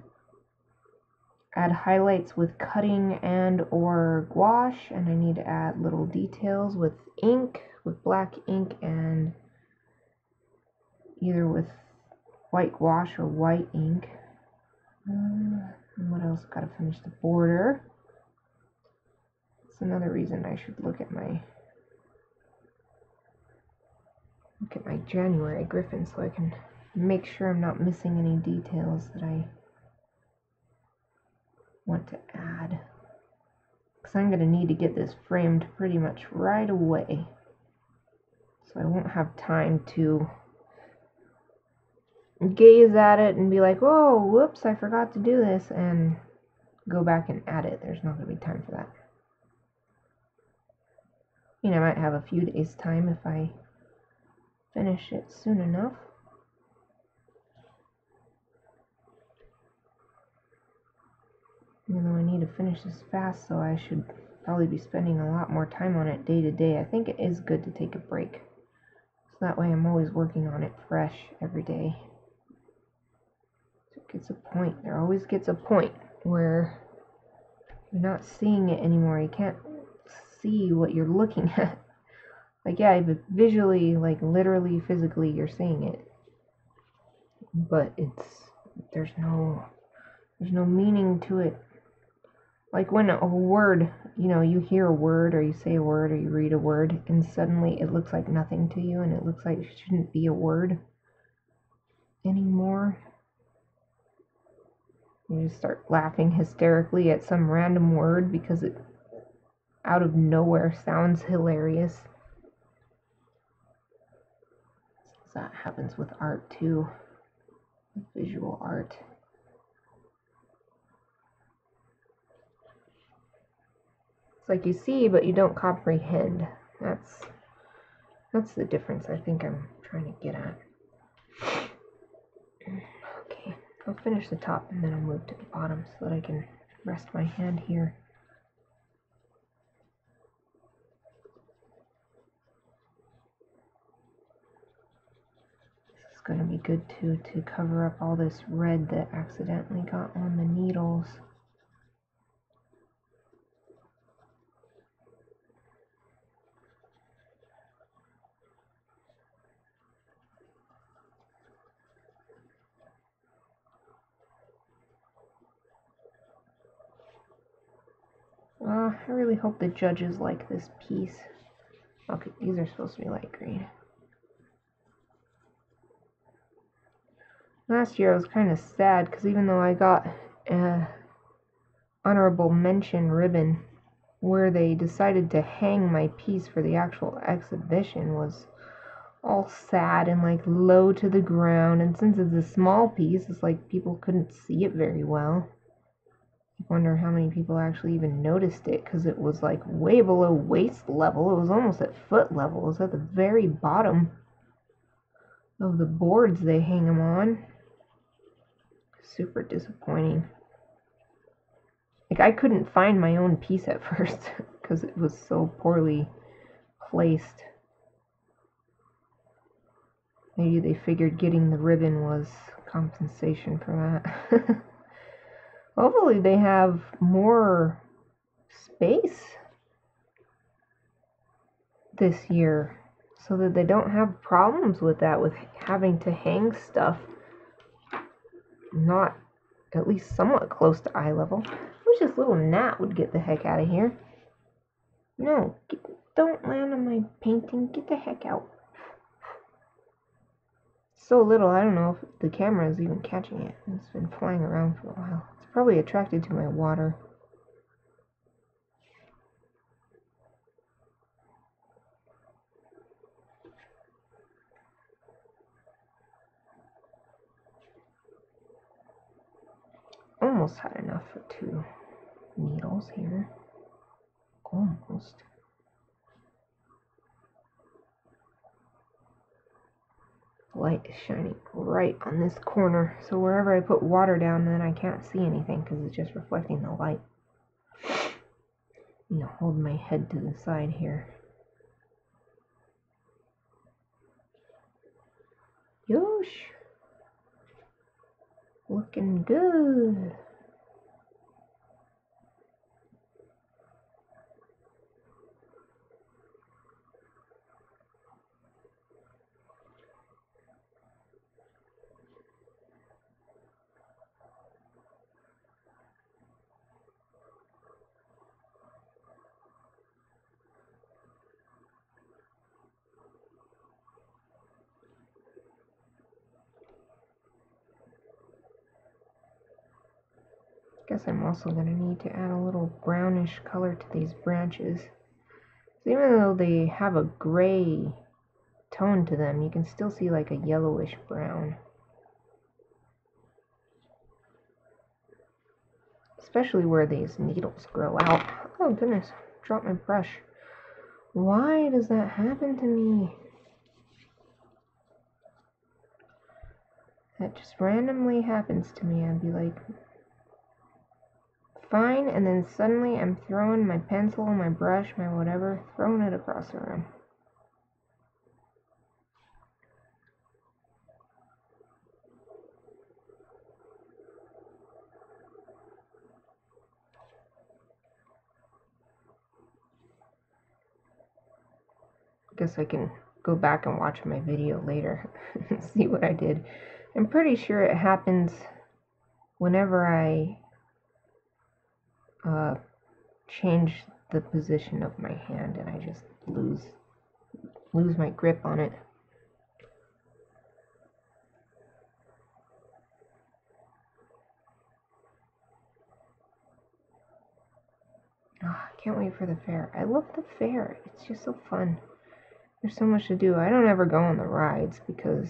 add highlights with cutting and or gouache, and I need to add little details with ink, with black ink, and either with white gouache or white ink. And what else? Gotta finish the border. That's another reason I should look at my January Gryphon so I can make sure I'm not missing any details that I want to add. Because I'm going to need to get this framed pretty much right away. So I won't have time to gaze at it and be like, oh, whoops, I forgot to do this, and go back and add it. There's not going to be time for that. I mean, I might have a few days time if I finish it soon enough. Even though I need to finish this fast, so I should probably be spending a lot more time on it day to day. I think it is good to take a break. So that way I'm always working on it fresh every day. So it gets a point. There always gets a point where you're not seeing it anymore. You can't see what you're looking at. Like, yeah, but visually, like literally, physically, you're seeing it. But there's no meaning to it. Like when a word, you know, you hear a word or you say a word or you read a word and suddenly it looks like nothing to you and it looks like it shouldn't be a word anymore. You just start laughing hysterically at some random word because it out of nowhere sounds hilarious. So that happens with art too, visual art. It's like you see, but you don't comprehend. That's the difference I think I'm trying to get at. Okay, I'll finish the top and then I'll move to the bottom so that I can rest my hand here. This is going to be good too, to cover up all this red that accidentally got on the needles. I really hope the judges like this piece. Okay, these are supposed to be light green. Last year I was kind of sad because even though I got an honorable mention ribbon where they decided to hang my piece for the actual exhibition was all sad and like low to the ground, and since it's a small piece, it's like people couldn't see it very well. I wonder how many people actually even noticed it because it was like way below waist level. It was almost at foot level. It was at the very bottom of the boards they hang them on. Super disappointing. Like, I couldn't find my own piece at first because it was so poorly placed. Maybe they figured getting the ribbon was compensation for that. Hopefully they have more space this year so that they don't have problems with that, with having to hang stuff not at least somewhat close to eye level. I wish this little gnat would get the heck out of here. No, don't land on my painting. Get the heck out. so little, I don't know if the camera is even catching it. It's been flying around for a while. It's probably attracted to my water. Almost had enough for 2 needles here. Almost. The light is shining right on this corner, so wherever I put water down, then I can't see anything because it's just reflecting the light. You know, hold my head to the side here. Yosh! Looking good. Guess I'm also going to need to add a little brownish color to these branches. So even though they have a gray tone to them, you can still see like a yellowish brown. Especially where these needles grow out. Oh goodness, dropped my brush. Why does that happen to me? That just randomly happens to me. I'd be like, fine, and then suddenly I'm throwing my pencil, my brush, my whatever, throwing it across the room. Guess I can go back and watch my video later and see what I did. I'm pretty sure it happens whenever I change the position of my hand and I just lose my grip on it. Oh, I can't wait for the fair. I love the fair. It's just so fun. There's so much to do. I don't ever go on the rides because,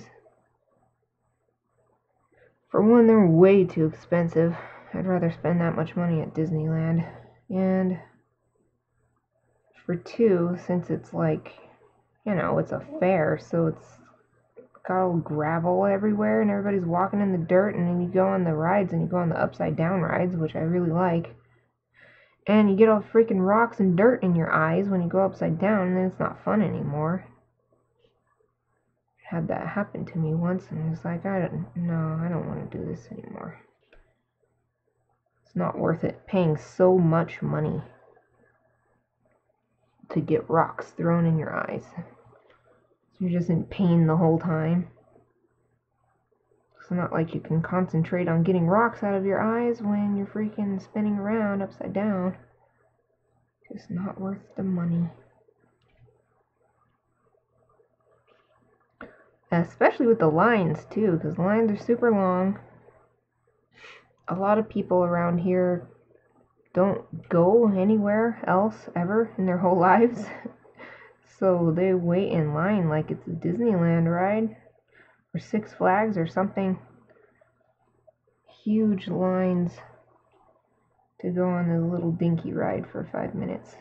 for one, they're way too expensive. I'd rather spend that much money at Disneyland. And for two, since it's like, you know, it's a fair, so it's got all gravel everywhere and everybody's walking in the dirt, and then you go on the rides and you go on the upside down rides, which I really like. And you get all freaking rocks and dirt in your eyes when you go upside down, and then it's not fun anymore. I had that happen to me once, and I was like, I don't want to do this anymore. It's not worth it paying so much money to get rocks thrown in your eyes. So you're just in pain the whole time. It's not like you can concentrate on getting rocks out of your eyes when you're freaking spinning around upside down. It's not worth the money. Especially with the lines too, because the lines are super long. A lot of people around here don't go anywhere else ever in their whole lives. So they wait in line like it's a Disneyland ride or Six Flags or something. Huge lines to go on a little dinky ride for 5 minutes.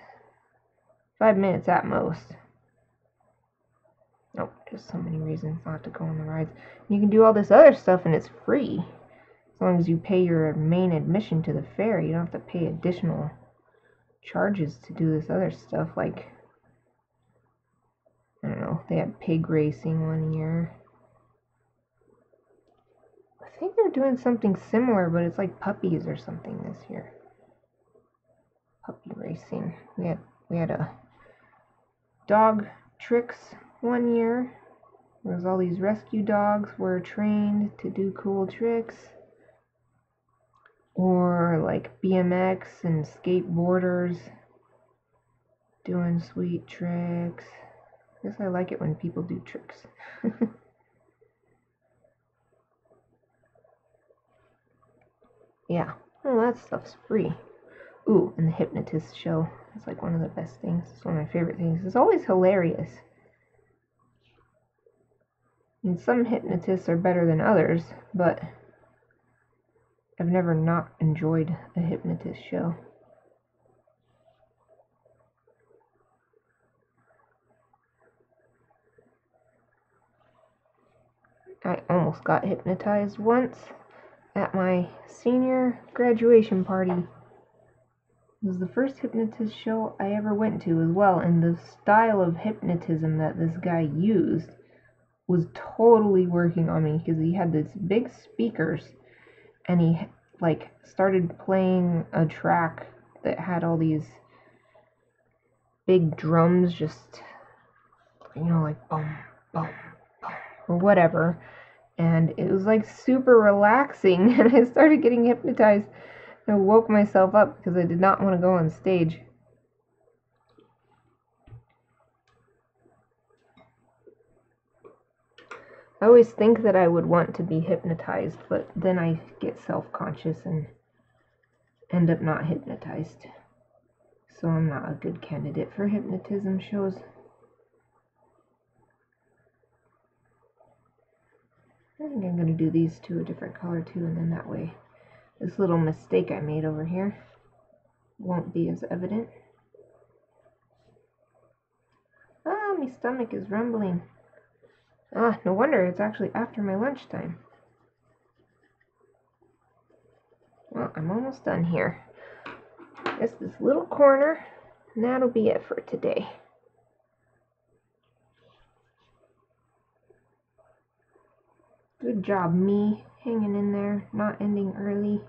5 minutes at most. Oh, there's so many reasons not to go on the rides. You can do all this other stuff and it's free. As long as you pay your main admission to the fair, you don't have to pay additional charges to do this other stuff. Like, I don't know, they had pig racing one year. I think they're doing something similar, but it's like puppies or something this year. Puppy racing. We had a dog tricks one year. There was all these rescue dogs were trained to do cool tricks. Or like BMX and skateboarders doing sweet tricks. I guess I like it when people do tricks. Yeah. Oh, that stuff's free. Ooh, and the hypnotist show. It's like one of the best things. It's one of my favorite things. It's always hilarious. And some hypnotists are better than others, but I've never not enjoyed a hypnotist show. I almost got hypnotized once at my senior graduation party. It was the first hypnotist show I ever went to as well, and the style of hypnotism that this guy used was totally working on me, because he had these big speakers and he like started playing a track that had all these big drums, just, you know, like boom, boom, boom, or whatever. And it was like super relaxing, and I started getting hypnotized. I woke myself up because I did not want to go on stage. I always think that I would want to be hypnotized, but then I get self-conscious and end up not hypnotized. So I'm not a good candidate for hypnotism shows. I think I'm going to do these two a different color too, and then that way this little mistake I made over here won't be as evident. Ah, my stomach is rumbling. Ah, no wonder it's actually after my lunchtime. Well, I'm almost done here. Just this little corner, and that'll be it for today. Good job, me, hanging in there, not ending early.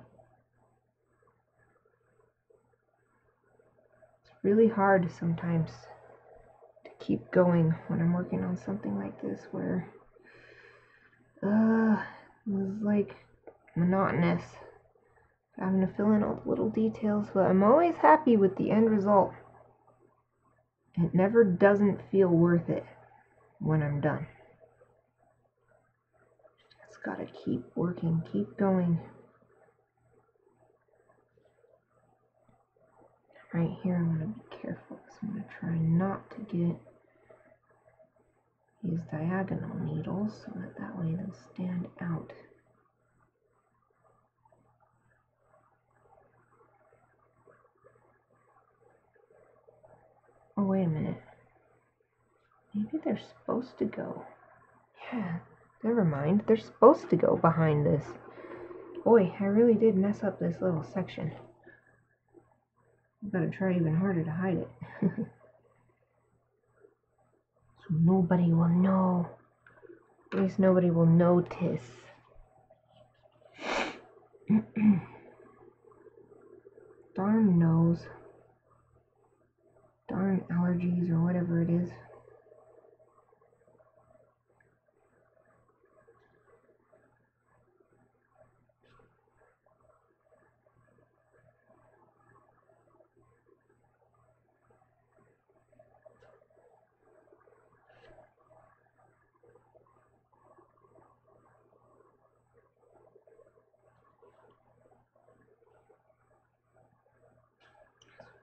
It's really hard sometimes to keep going when I'm working on something like this, where it's like monotonous, having to fill in all the little details, but I'm always happy with the end result. It never doesn't feel worth it when I'm done. Just gotta keep working, keep going. Right here, I'm gonna be careful, because I'm gonna try not to get these diagonal needles, so that way they'll stand out. Oh, wait a minute. Maybe they're supposed to go. Yeah, never mind. They're supposed to go behind this. Boy, I really did mess up this little section. I've got to try even harder to hide it. So nobody will know. At least nobody will notice. Darn nose. Darn allergies or whatever it is.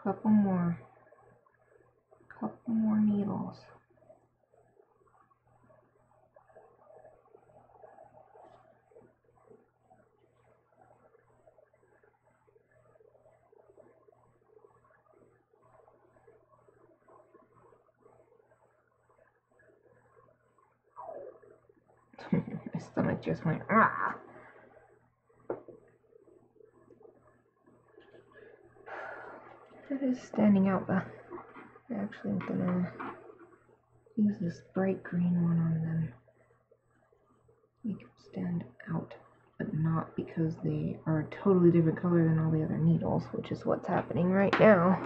Couple more needles. My stomach just went ah. That is standing out, but actually I'm gonna use this bright green one on them. Make them stand out, but not because they are a totally different color than all the other needles, which is what's happening right now.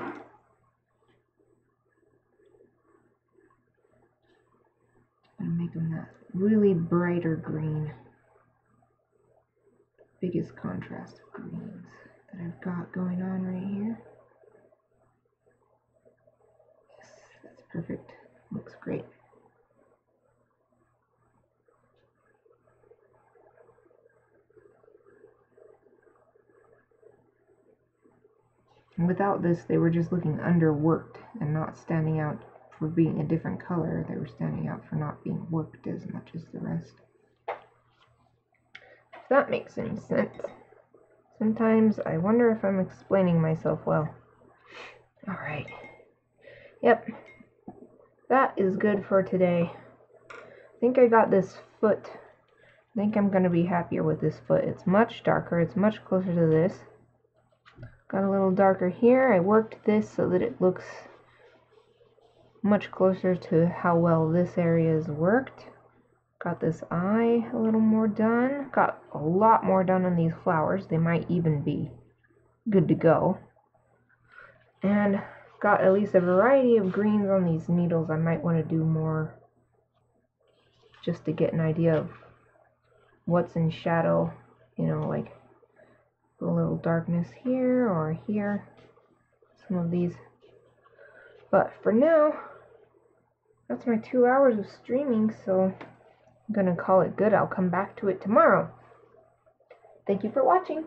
I'm gonna make them that really brighter green. Biggest contrast of greens that I've got going on right here. Yes, that's perfect. Looks great. Without this, they were just looking underworked and not standing out for being a different color. They were standing out for not being worked as much as the rest. If that makes any sense. Sometimes I wonder if I'm explaining myself well. Alright. Yep. That is good for today. I think I got this foot. I think I'm going to be happier with this foot. It's much darker. It's much closer to this. Got a little darker here. I worked this so that it looks much closer to how well this area is worked. Got this eye a little more done. Got a lot more done on these flowers. They might even be good to go. And got at least a variety of greens on these needles. I might want to do more just to get an idea of what's in shadow, you know, like a little darkness here or here, some of these. But for now, that's my 2 hours of streaming, so I'm gonna call it good. I'll come back to it tomorrow. Thank you for watching.